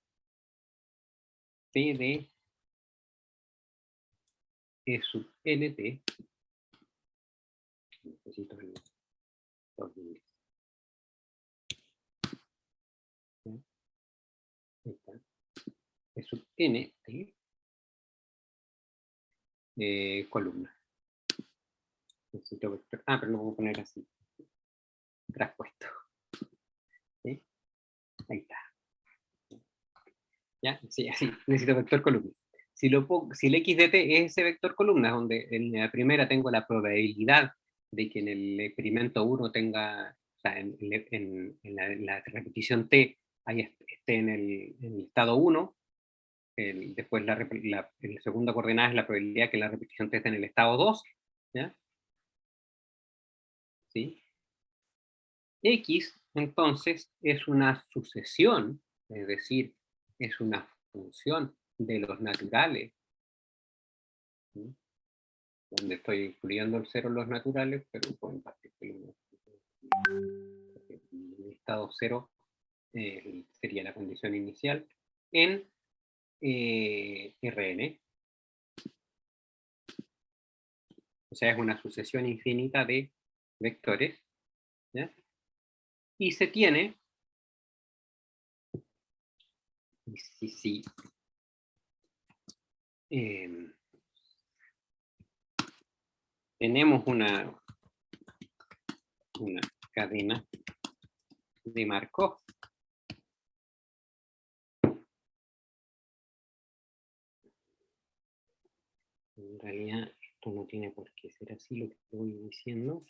P de E sub NT, necesito el 2000. Ahí está. E sub NT, columna. Necesito vector. Pero no voy a poner así. traspuesto. ¿Sí? Ahí está. ¿Ya? Sí, así, necesito vector columna. Si el x de t es ese vector columna, donde en la primera tengo la probabilidad de que en el experimento 1 tenga, o sea, en la repetición t esté en el estado 1, después la segunda coordenada es la probabilidad que la repetición t esté en el estado 2, ¿ya? ¿Sí? X, entonces, es una sucesión, es decir, es una función de los naturales, ¿sí? Donde estoy incluyendo el 0 en los naturales, pero pueden partir el estado 0 sería la condición inicial, en Rn. O sea, es una sucesión infinita de vectores, ¿ya? Y se tiene, tenemos una cadena de Markov. En realidad, esto no tiene por qué ser así lo que estoy diciendo.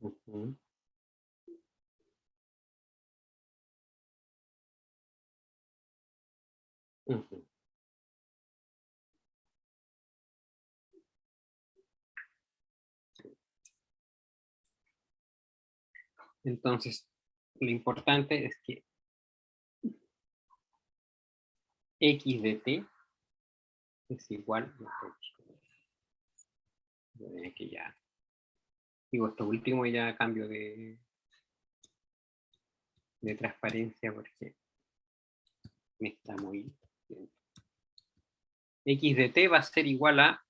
Uh-huh. Uh-huh. Entonces, lo importante es que x de t es igual a que ya digo esto último, ya cambio de transparencia porque me está muy bien. X de t va a ser igual a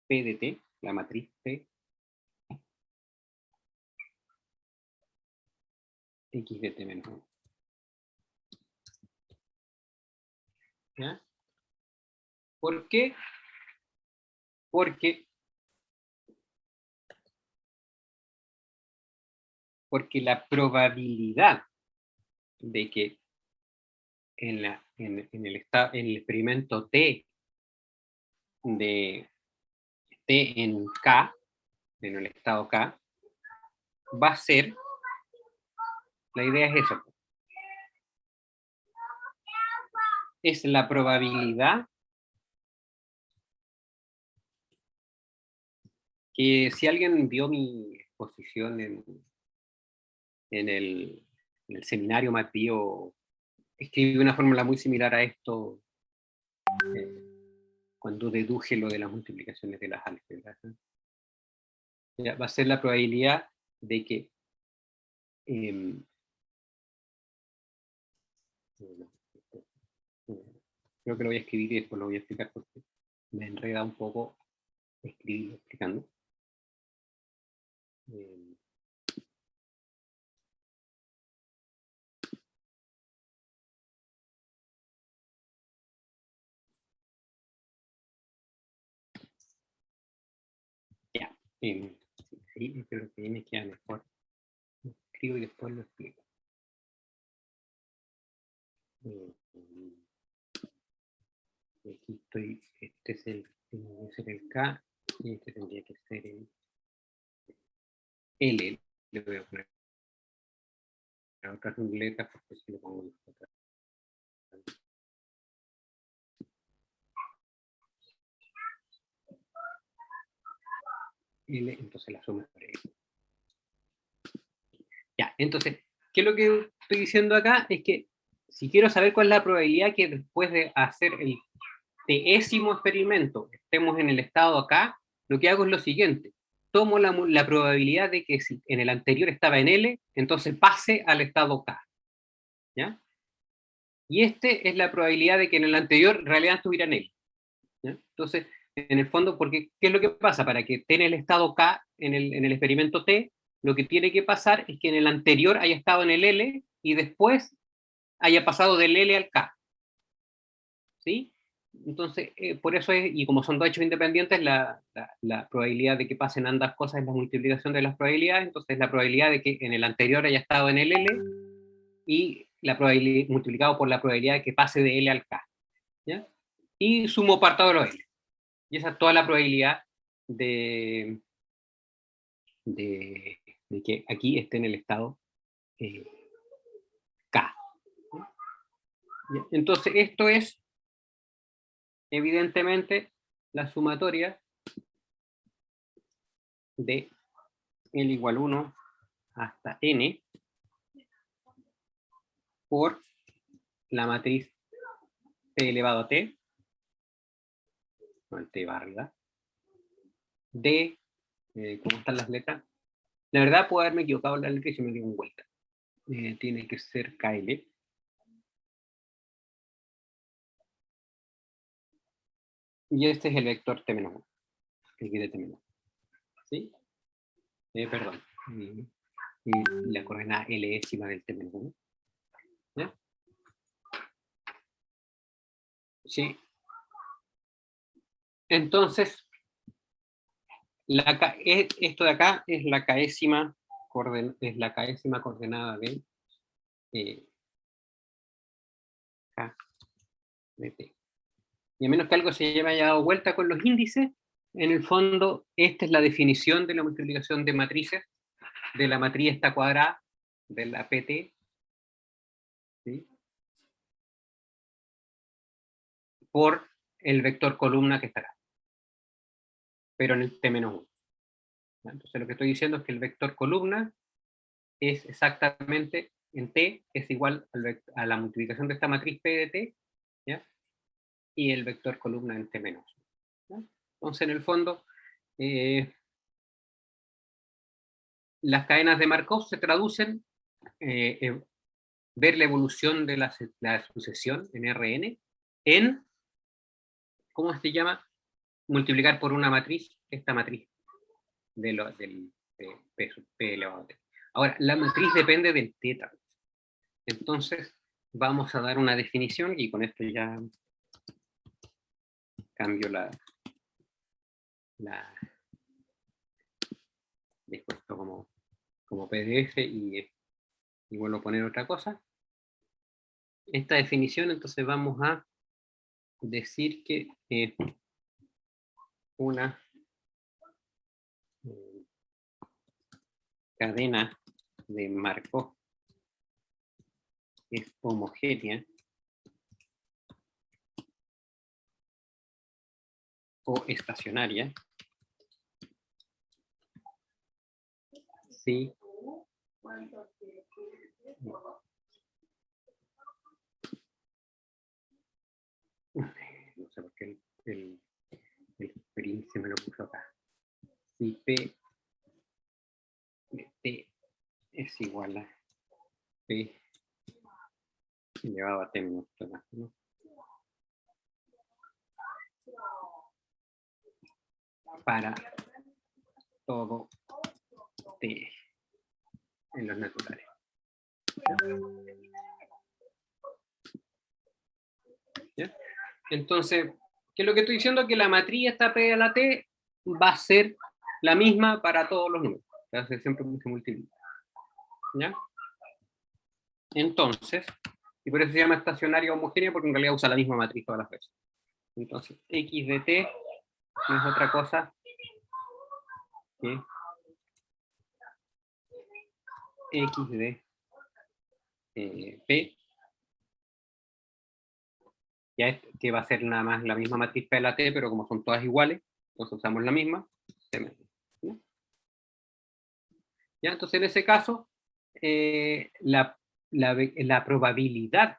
p de t, la matriz t, x de t menos 1. ¿Ya? ¿Por qué? Porque la probabilidad de que en el experimento T de T en K, en el estado K, va a ser, la idea es eso, es la probabilidad que si alguien vio mi exposición en el seminario Matío, escribí una fórmula muy similar a esto cuando deduje lo de las multiplicaciones de las álgebras, ¿no? Ya, va a ser la probabilidad de que creo que lo voy a escribir y después lo voy a explicar porque me enreda un poco escribirlo explicando. Ya, sí, creo que me queda mejor. Escribo y después lo explico. Aquí estoy, este es el, tiene que ser el K y este tendría que ser el L. Le voy a poner a otras letras porque si lo pongo acá. L, entonces la suma es para L. Ya, entonces, ¿qué es lo que estoy diciendo acá? Es que si quiero saber cuál es la probabilidad que después de hacer el teésimo experimento estemos en el estado acá, lo que hago es lo siguiente. Tomo la probabilidad de que si en el anterior estaba en L, entonces pase al estado K. ¿Ya? Y este es la probabilidad de que en el anterior en realidad estuviera en L. ¿Ya? Entonces, en el fondo, porque ¿qué es lo que pasa? Para que esté en el estado K en el experimento T, lo que tiene que pasar es que en el anterior haya estado en el L y después haya pasado del L al K. ¿sí? Entonces, por eso es, y como son dos hechos independientes, la probabilidad de que pasen ambas cosas es la multiplicación de las probabilidades, entonces la probabilidad de que en el anterior haya estado en el L, y la probabilidad multiplicado por la probabilidad de que pase de L al K, ¿ya? Y sumo parto de los L. Y esa es toda la probabilidad de que aquí esté en el estado K. ¿Ya? Entonces, esto es, evidentemente, la sumatoria de L igual 1 hasta N por la matriz T elevado a T, con T va arriba, de, ¿cómo están las letras? La verdad puedo haberme equivocado en la letra y se me dio un vuelta. Tiene que ser KL. Y este es el vector T-1, el que de T-1. ¿Sí? Perdón. Y la coordenada L-ésima del T-1. ¿Ya? Sí. Entonces, esto de acá es la késima coordenada de K de T. Y a menos que algo se me haya dado vuelta con los índices, en el fondo, esta es la definición de la multiplicación de matrices, de la matriz esta cuadrada, de la PT, ¿sí? Por el vector columna que está acá, pero en el T-1. Entonces lo que estoy diciendo es que el vector columna es exactamente en T, es igual a la multiplicación de esta matriz P de T, ¿ya? Y el vector columna en T-1. Entonces en el fondo, las cadenas de Markov se traducen ver la evolución de la sucesión en Rn en, ¿cómo se llama? Multiplicar por una matriz, esta matriz del P elevado a T. Ahora, la matriz depende del teta. Entonces, vamos a dar una definición y con esto ya cambio después como PDF y vuelvo a poner otra cosa. Esta definición, entonces vamos a decir que una cadena de Markov es homogénea o estacionaria si no sé por qué el print se me lo puso acá. Si P de T es igual a P elevado a T menos 1, para todo T en los naturales. ¿Ya? Entonces, ¿qué es lo que estoy diciendo? Que la matriz esta P a la T va a ser la misma para todos los números. Va a ser siempre que se multiplica. ¿Ya? Entonces, y por eso se llama estacionaria homogénea, porque en realidad usa la misma matriz todas las veces. Entonces, X de T no es otra cosa que X de P, ya es, que va a ser nada más la misma matriz P de la T, pero como son todas iguales, entonces usamos la misma. ¿Ya? Entonces, en ese caso, la probabilidad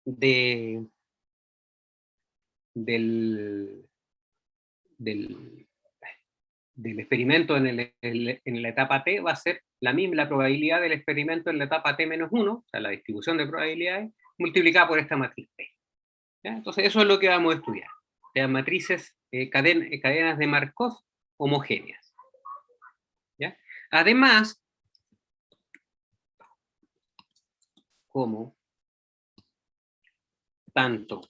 del experimento en la etapa T va a ser la misma, la probabilidad del experimento en la etapa T-1, o sea, la distribución de probabilidades, multiplicada por esta matriz P. ¿Ya? Entonces, eso es lo que vamos a estudiar. Las matrices, cadenas de Markov homogéneas. ¿Ya? Además, como tanto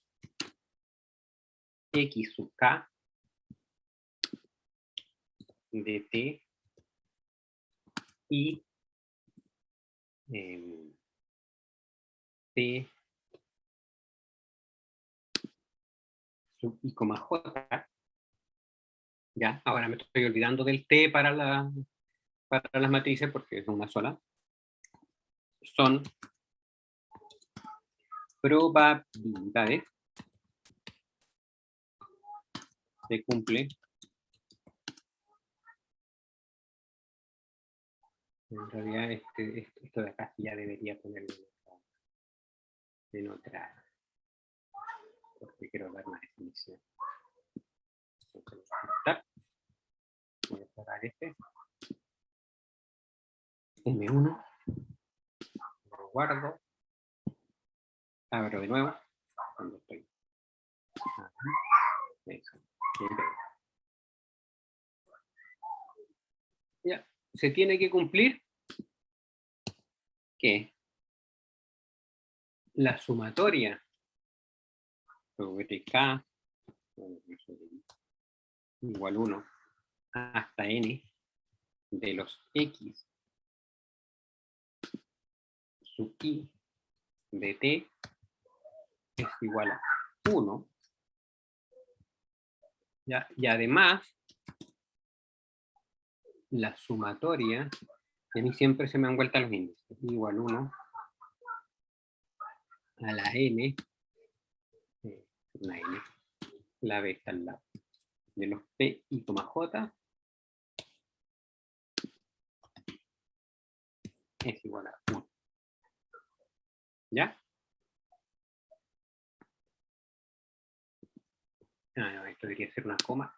X sub K de T y T sub I, J. Ya, ahora me estoy olvidando del T para las matrices porque es una sola. Son probabilidades se cumple en realidad esto de acá ya debería ponerlo en otra porque quiero dar una definición. Entonces, voy a cerrar este M1, lo guardo, abro de nuevo cuando estoy eso. Ya, se tiene que cumplir que la sumatoria sobre K igual 1 hasta n de los X sub I de T es igual a 1. ¿Ya? Y además, la sumatoria, a mí siempre se me han vuelto los índices, igual 1 a la n, la b está al lado, de los p y j es igual a 1. ¿Ya? No, esto debería ser una coma.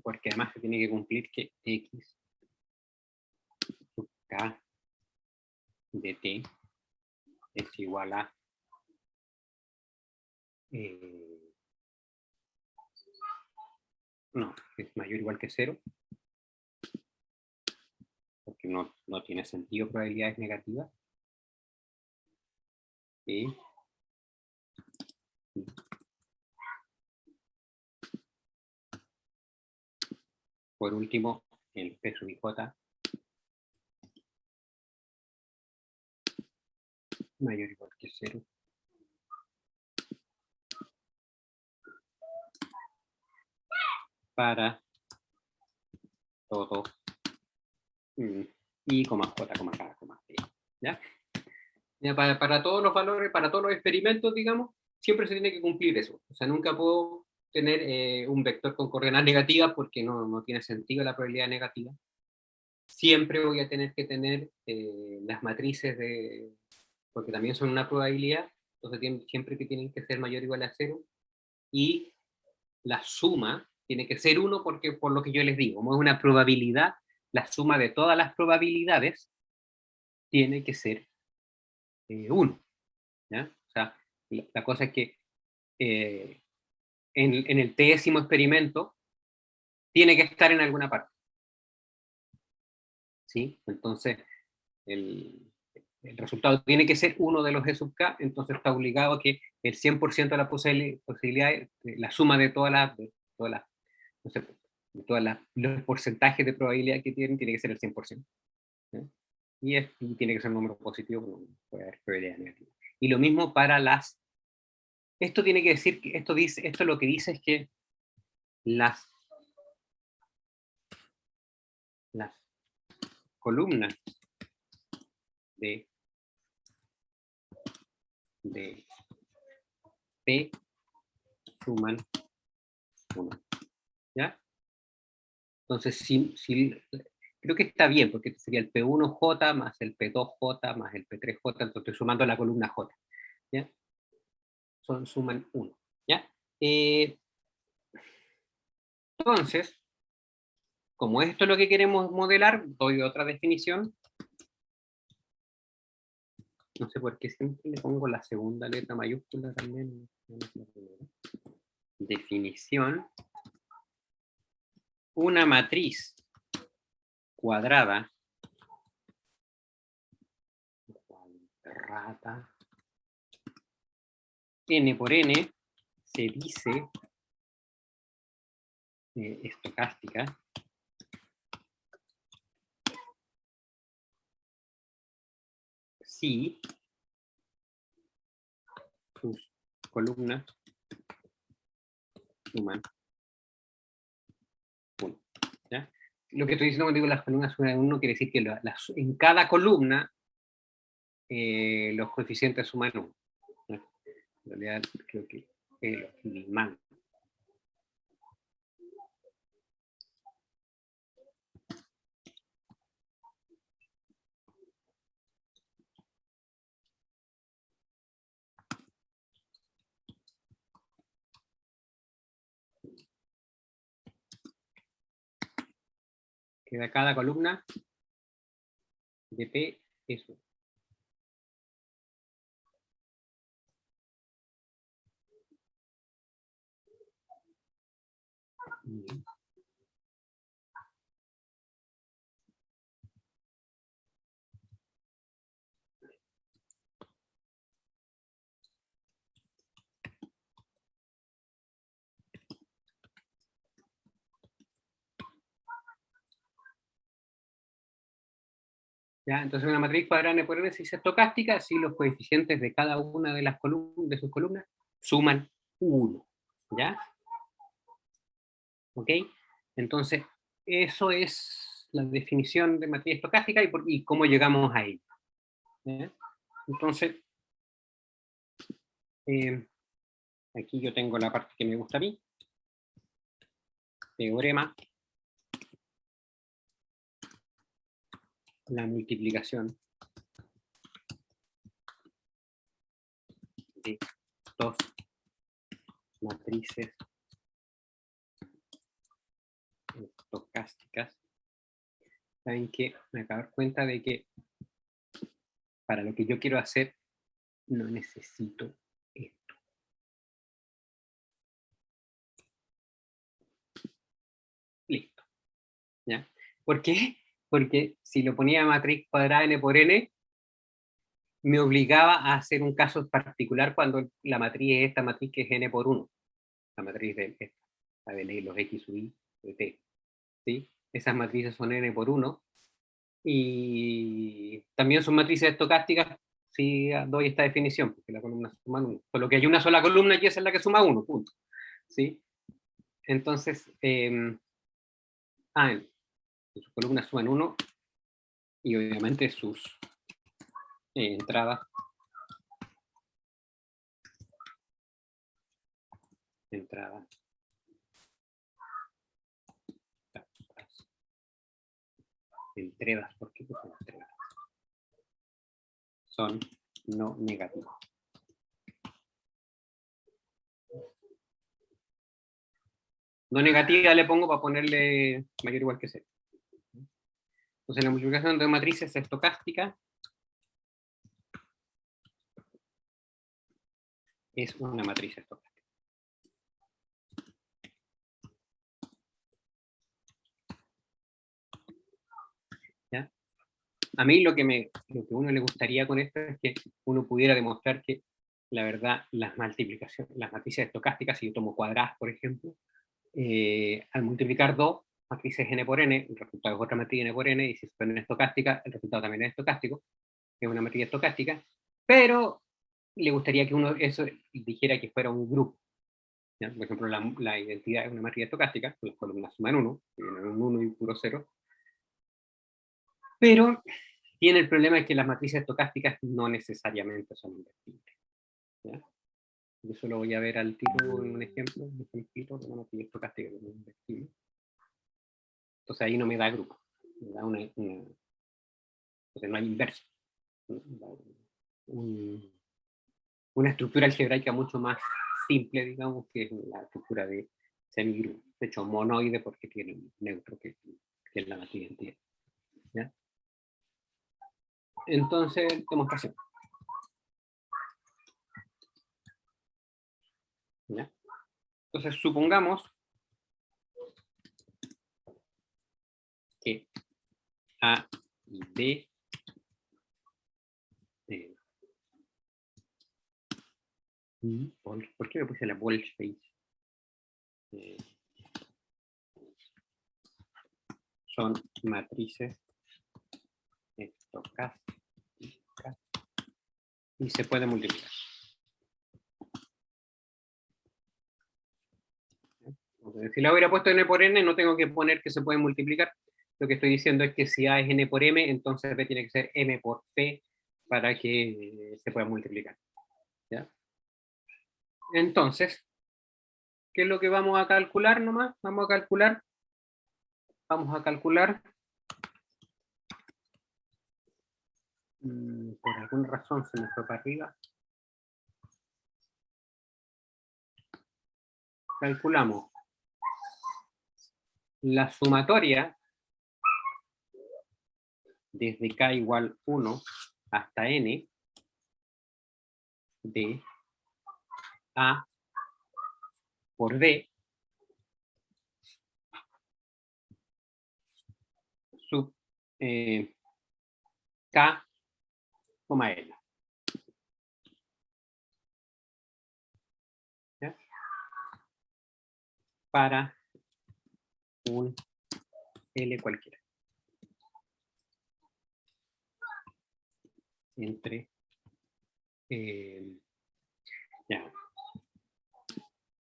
Porque además se tiene que cumplir que X sub K de T es igual a no, es mayor o igual que 0. Porque no tiene sentido probabilidades negativas. Y por último, el P sub J mayor o igual que 0. Para todo I, J, K, T. ¿Ya? Ya, para todos los valores, para todos los experimentos, digamos, siempre se tiene que cumplir eso. O sea, nunca puedo tener un vector con coordenadas negativas porque no tiene sentido la probabilidad negativa. Siempre voy a tener que tener las matrices porque también son una probabilidad, entonces siempre que tienen que ser mayor o igual a 0, y la suma tiene que ser 1 porque por lo que yo les digo, como es una probabilidad, la suma de todas las probabilidades tiene que ser 1. ¿Ya? O sea, la cosa es que en el 10º experimento tiene que estar en alguna parte. ¿Sí? Entonces, el resultado tiene que ser 1 de los G sub K, entonces está obligado a que el 100% de las posibilidades, la suma de todas las, no sé, de todos los porcentajes de probabilidad que tienen, tiene que ser el 100%. ¿Sí? Y tiene que ser un número positivo, no puede haber probabilidad negativa. Y lo mismo para las... Esto tiene que decir, que esto lo que dice es que las columnas de P suman 1. ¿Ya? Entonces, creo que está bien, porque sería el P1J más el P2J más el P3J, entonces estoy sumando la columna J. ¿Ya? Suman 1. ¿Ya? Entonces, como esto es lo que queremos modelar, doy otra definición. No sé por qué siempre le pongo la segunda letra mayúscula también. Definición. Una matriz cuadrada n por n se dice estocástica si sus columnas suman 1. ¿Ya? Lo que estoy diciendo cuando digo las columnas suman 1 quiere decir que en cada columna los coeficientes suman 1. ¿Ya? En realidad creo que lo escribí mal. Queda cada columna de P es 1. ¿Ya? Entonces una matriz cuadrada n por n se dice estocástica si los coeficientes de cada una de las columnas, de sus columnas, suman 1. ¿Ya? ¿Ok? Entonces, eso es la definición de matriz estocástica y cómo llegamos a ella. ¿Ya? Entonces, aquí yo tengo la parte que me gusta a mí. Teorema. La multiplicación de dos matrices estocásticas. Saben que me acabo de dar cuenta de que para lo que yo quiero hacer no necesito esto. Listo. ¿Ya? ¿Por qué? Porque si lo ponía matriz cuadrada n por n, me obligaba a hacer un caso particular cuando la matriz es esta matriz que es n por 1. La matriz de esta, la de los x sub i de t. ¿Sí? Esas matrices son n por 1. Y también son matrices estocásticas si doy esta definición, porque la columna suma 1. Solo que hay una sola columna y esa es la que suma 1, punto. ¿Sí? Entonces, sus columnas suman 1 y obviamente sus entradas ¿por qué son entregas? Son no negativas. No negativa le pongo para ponerle mayor o igual que 0. Entonces la multiplicación de matrices estocástica es una matriz estocástica. ¿Ya? A mí lo que uno le gustaría con esto es que uno pudiera demostrar que la verdad las matrices estocásticas, si yo tomo cuadradas por ejemplo, al multiplicar 2 matrices n por n, el resultado es otra matriz n por n, y si se ponen estocástica, el resultado también es estocástico, es una matriz estocástica, pero le gustaría que uno eso dijera que fuera un grupo. ¿Ya? Por ejemplo, la identidad es una matriz estocástica, las columnas suman 1, tienen un 1 y puro 0, pero tiene el problema de que las matrices estocásticas no necesariamente son invertibles. ¿Ya? Eso lo voy a ver al tiro en un ejemplo, un ejemplito de una matriz estocástica que no es invertible. Entonces ahí no me da grupo, me da entonces no hay inverso. Una estructura algebraica mucho más simple, digamos, que es la estructura de semigrupo. De hecho, monoide porque tiene un neutro que es la matriz entera. ¿Ya? Entonces, demostración. ¿Ya? Entonces, supongamos que A y B ¿Por qué me puse la boldface? Son matrices estocásticas y se puede multiplicar. Entonces, si la hubiera puesto n por n, no tengo que poner que se puede multiplicar. Lo que estoy diciendo es que si A es n por m, entonces B tiene que ser m por p para que se pueda multiplicar. ¿Ya? Entonces, ¿qué es lo que vamos a calcular nomás? Vamos a calcular. Por alguna razón se me fue para arriba. Calculamos la sumatoria desde k igual 1 hasta n de A por B sub K, L. ¿Ya? Para un L cualquiera. Entre ya.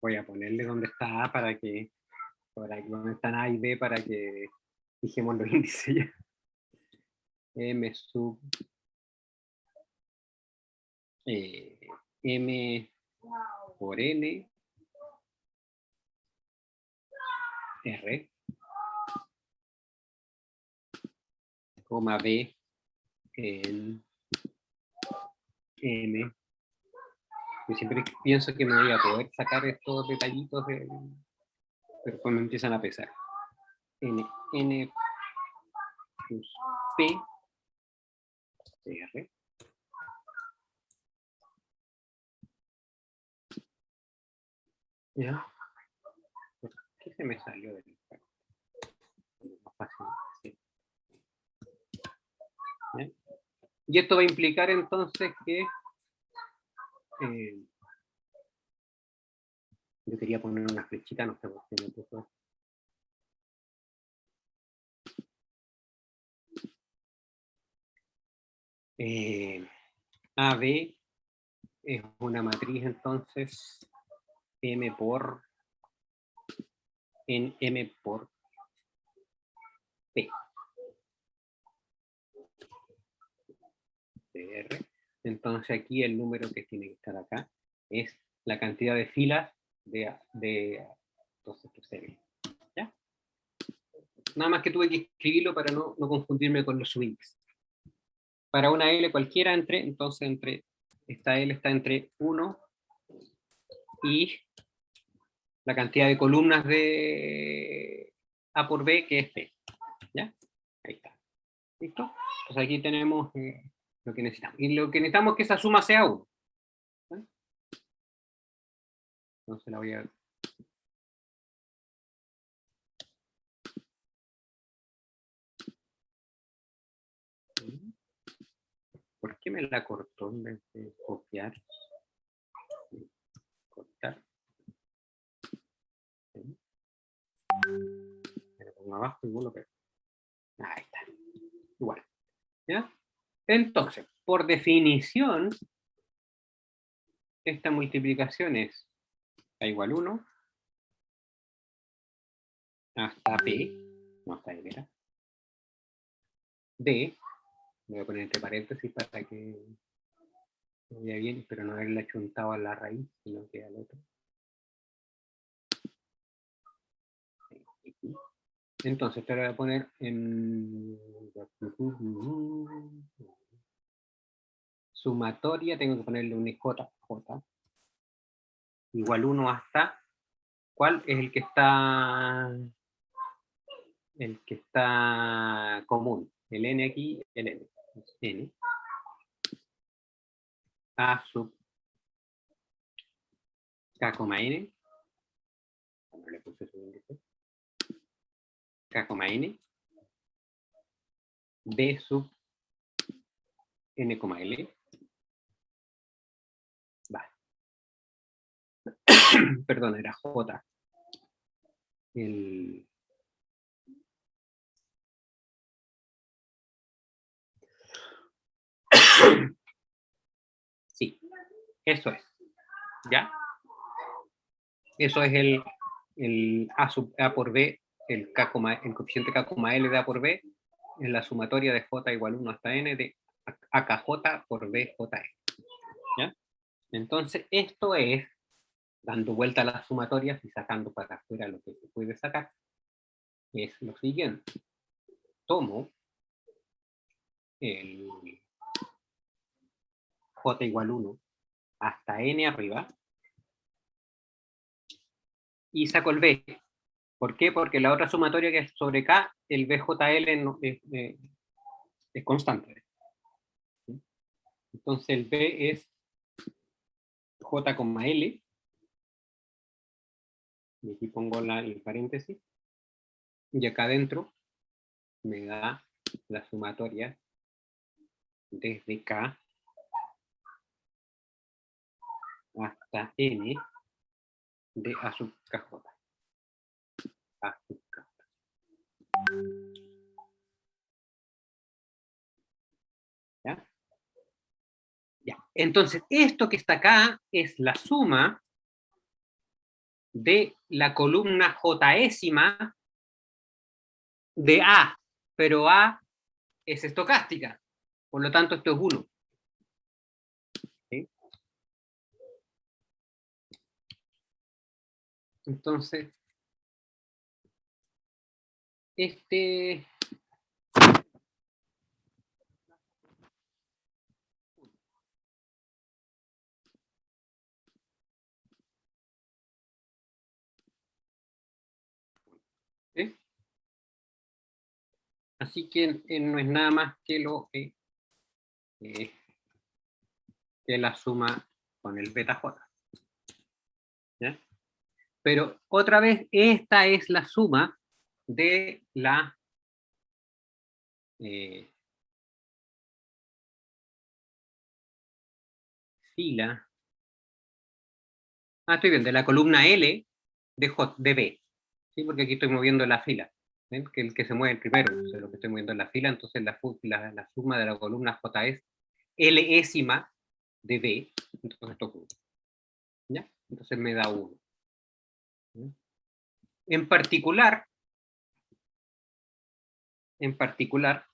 Voy a ponerle donde está A para que donde están A y B para que fijemos los índices ya. M sub M por N R coma B en M. Yo siempre pienso que me voy a poder sacar estos detallitos, pero pues me empiezan a pesar. N plus P R ¿ya? ¿Por qué se me salió del más fácil? Sí. ¿Ya? Y esto va a implicar entonces que yo quería poner una flechita, no sé por qué me puso. AB es una matriz entonces M por en M por P. PR. Entonces aquí el número que tiene que estar acá es la cantidad de filas de entonces, ¿ya? Nada más que tuve que escribirlo para no confundirme con los swings. Para una L cualquiera entonces esta L está entre 1 y la cantidad de columnas de A por B, que es P. ¿Ya? Ahí está. ¿Listo? Pues aquí tenemos lo que necesitamos. Y lo que necesitamos es que esa suma sea 1. ¿Vale? Entonces la voy a... ¿Por qué me la cortó en vez de copiar? Cortar. Me lo pongo abajo y vuelvo a pegar. Ahí está. Igual. ¿Ya? Entonces, por definición, esta multiplicación es A igual 1 hasta P, no hasta L, ¿verdad? D, voy a poner entre paréntesis para que me vaya bien, pero no haberle achuntado a la raíz, sino que al otro. Entonces, te lo voy a poner en sumatoria, tengo que ponerle un J, igual 1 hasta, ¿cuál es el que está común? El N aquí, el N. N. A sub K, N. No le puse su índice. K, N. B sub N, L. Vale. perdón, era J. Sí, eso es. ¿Ya? Eso es el A por B, el coeficiente K, L de A por B, en la sumatoria de J igual 1 hasta N de AKJ por BJE. ¿Ya? Entonces, esto es, dando vuelta a las sumatorias y sacando para afuera lo que se puede sacar, es lo siguiente. Tomo el J igual 1 hasta N arriba y saco el B. ¿Por qué? Porque la otra sumatoria que es sobre K, el BJL no, es constante. Entonces el B es J,L, y aquí pongo el paréntesis, y acá adentro me da la sumatoria desde K hasta N de A sub KJ. A sub KJ. ¿Ya? Ya. Entonces, esto que está acá es la suma de la columna Jésima de A, pero A es estocástica, por lo tanto esto es 1. ¿Sí? Entonces, este ¿sí? Así que no es nada más que que la suma con el beta J. ¿Ya? Pero otra vez, esta es la suma de la fila. Estoy bien, de la columna L de B. ¿Sí? Porque aquí estoy moviendo la fila. ¿Ven? Que el que se mueve el primero, entonces lo que estoy moviendo en la fila, entonces la suma de la columna J es Lésima de B, entonces esto es 1. ¿Ya? Entonces me da 1. En particular, en particular,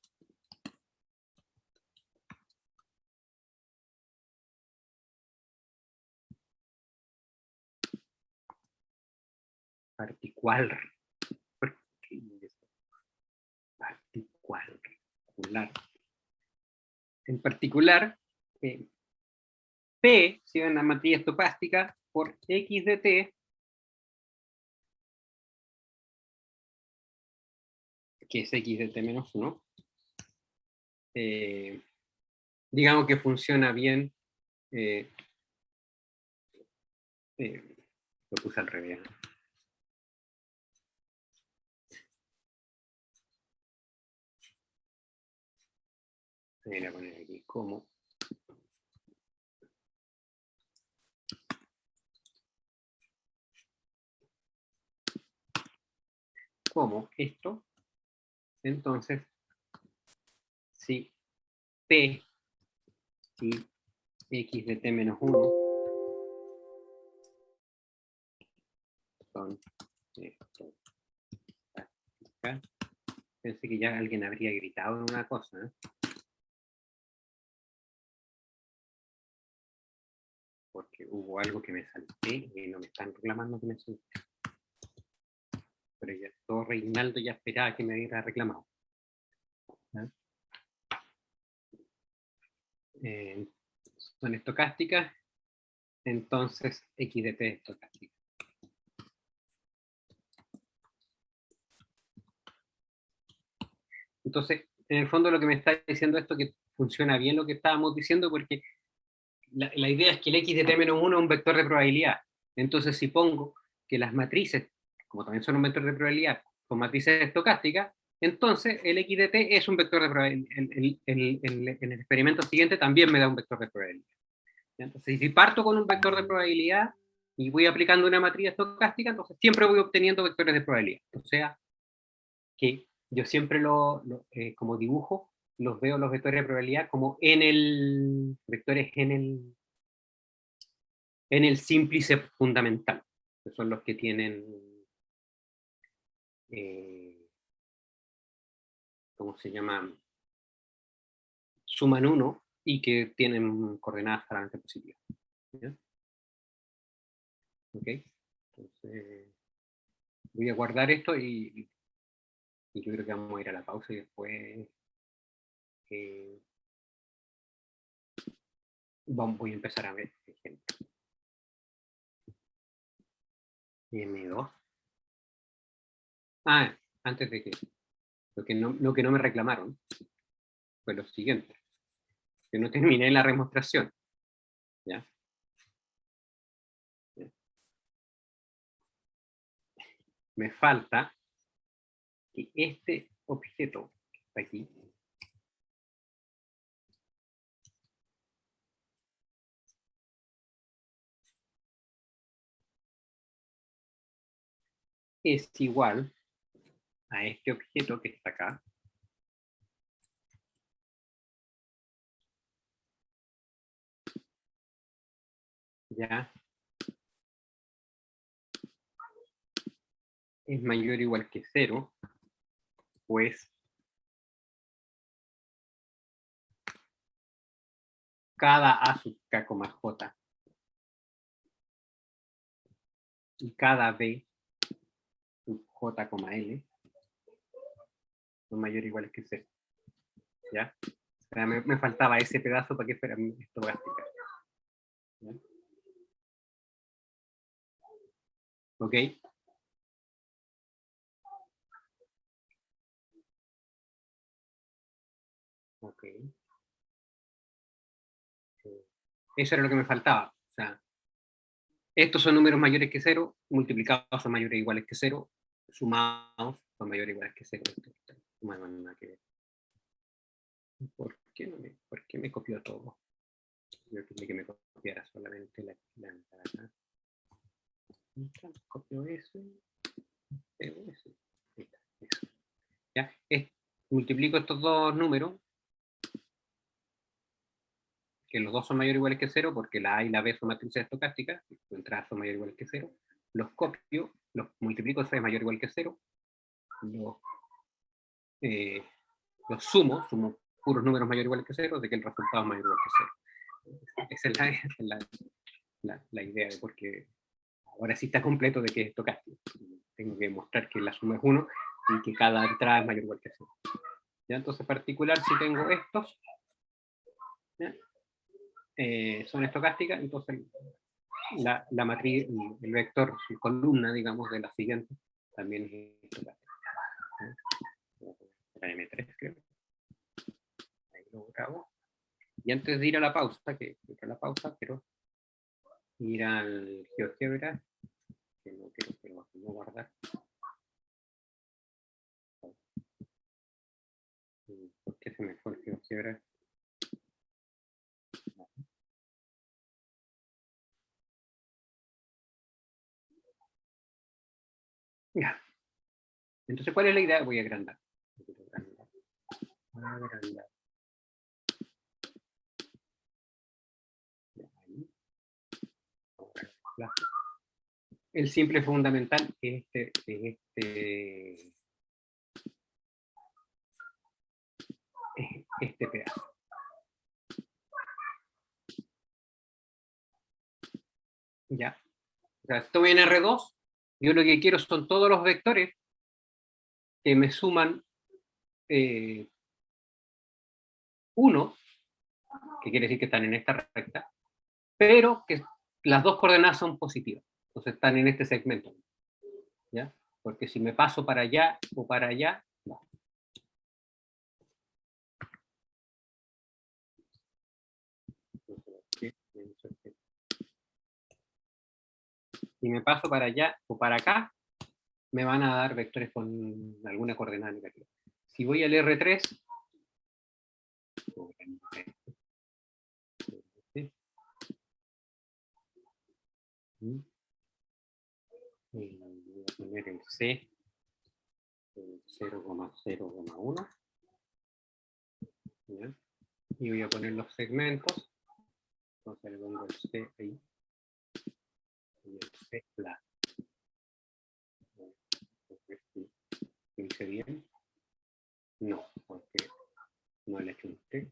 P, si ven la matriz estocástica, por X de T, que es X de T menos 1, digamos que funciona bien, lo puse al revés. Voy a poner aquí como esto. Entonces, si P y X de T menos 1 son esto. Pensé que ya alguien habría gritado en una cosa, ¿eh? Porque hubo algo que me salté y no me están reclamando que me salté. Pero ya todo Reinaldo ya esperaba que me hubiera reclamado. Son estocásticas, entonces X de T es estocástica. Entonces, en el fondo lo que me está diciendo esto que funciona bien lo que estábamos diciendo, porque la idea es que el X de T menos 1 es un vector de probabilidad. Entonces, si pongo que las matrices, como también son un vector de probabilidad, son matrices estocásticas, entonces el X de T es un vector de probabilidad. En el experimento siguiente también me da un vector de probabilidad. Entonces, si parto con un vector de probabilidad, y voy aplicando una matriz estocástica, entonces siempre voy obteniendo vectores de probabilidad. O sea, que yo siempre como dibujo, los veo los vectores de probabilidad como vectores en el símplice fundamental, que son los que tienen, ¿cómo se llama? Suman 1 y que tienen coordenadas claramente positivas. ¿Ya? ¿Ok? Entonces, voy a guardar esto y yo creo que vamos a ir a la pausa y después voy a empezar a ver ejemplos. M2. Ah, antes de que lo que no me reclamaron fue lo siguiente, que no terminé la demostración. ¿Ya? ¿Ya? Me falta que este objeto que está aquí es igual a este objeto que está acá, ya es mayor o igual que 0, pues cada A sub K, J y cada B sub J, L son mayores o iguales que 0. ¿Ya? O sea, me faltaba ese pedazo para que fuera esto voy a explicar. ¿Ya? ¿Ok? Ok. Eso era lo que me faltaba. O sea, estos son números mayores que 0, multiplicados son mayores o iguales que 0, sumados son mayores o iguales que 0. Bueno, nada que ver. ¿Por qué me copió todo? Yo quería que me copiara solamente la acá. Copio eso, pego eso. Ahí está, eso. ¿Ya? Multiplico estos dos números, que los dos son mayores o iguales que 0, porque la A y la B son matrices estocásticas, su entrada son mayores o iguales que 0, los copio, los multiplico, eso es mayor o igual que 0, los sumo puros números mayores o iguales que 0, de que el resultado es mayor o igual que 0. Esa es la idea de por qué ahora sí está completo de que es estocástico. Tengo que mostrar que la suma es 1 y que cada entrada es mayor o igual que 0. ¿Ya? Entonces, particular, si tengo estos, son estocásticas, entonces la matriz, el vector, su columna, digamos, de la siguiente, también es estocástica. Era M3, creo. Ahí lo grabo. Y antes de ir a la pausa, quiero ir al GeoGebra, que no quiero no guardar. ¿Por qué se me fue el GeoGebra? Ya. Entonces, ¿cuál es la idea? Voy a agrandar. Agrandar. El simple fundamental es este pedazo. ¿Ya? O sea, estoy en R2, yo lo que quiero son todos los vectores que me suman 1, que quiere decir que están en esta recta, pero que las dos coordenadas son positivas. Entonces están en este segmento. ¿Ya? Porque si me paso para allá o para allá, no. Si me paso para allá o para acá, me van a dar vectores con alguna coordenada negativa. Si voy al R3, Voy a poner el C, el 0,0,1. ¿Ya? Y voy a poner los segmentos. Entonces le pongo el C ahí. Y el C flat. ¿Lo hice bien? No, porque no le he hecho un T.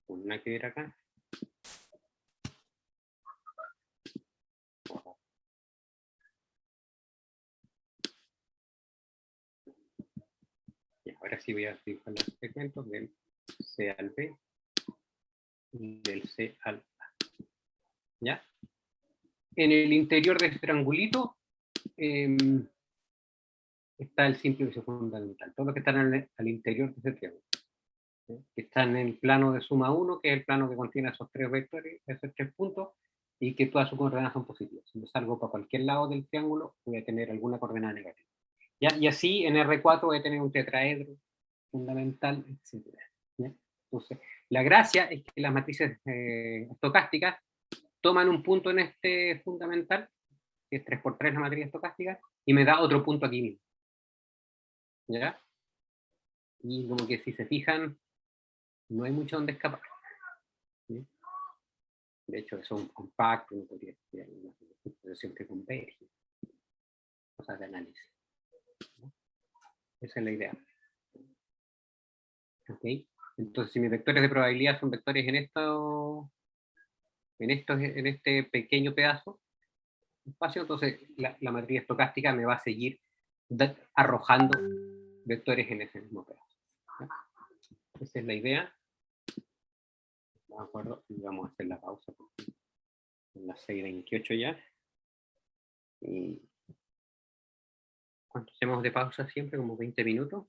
Una que ver acá. Y ahora sí voy a dibujar los segmentos del C al B y del C al A. ¿Ya? En el interior de este triangulito está el simple vicio fundamental. Todos los que están al interior de ese triángulo. ¿Sí? Que están en el plano de suma 1, que es el plano que contiene esos tres vectores, esos tres puntos, y que todas sus coordenadas son positivas. Si yo salgo para cualquier lado del triángulo, voy a tener alguna coordenada negativa. ¿Ya? Y así en R4 voy a tener un tetraedro fundamental, etc. ¿Ya? Entonces, la gracia es que las matrices estocásticas toman un punto en este fundamental, que es 3×3 la matriz estocástica, y me da otro punto aquí mismo. ¿Ya? Y como que si se fijan, no hay mucho donde escapar. ¿Sí? De hecho, eso es un compacto, no podría estudiar una situación que converge. Cosas de análisis. ¿No? Esa es la idea. ¿Ok? Entonces, si mis vectores de probabilidad son vectores en este pequeño pedazo, espacio, entonces la matriz estocástica me va a seguir arrojando vectores en ese mismo pedazo. ¿Ya? Esa es la idea. De acuerdo, y vamos a hacer la pausa porque son las 6:28 ya. Y ¿cuánto hacemos de pausa siempre? ¿Como 20 minutos?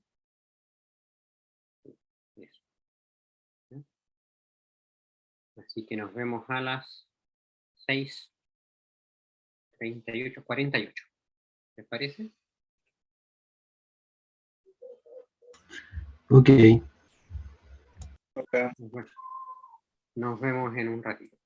Eso. ¿Ya? Así que nos vemos a las 6:38, 48. ¿Les parece? Ok. Ok. Bueno, nos vemos en un ratito.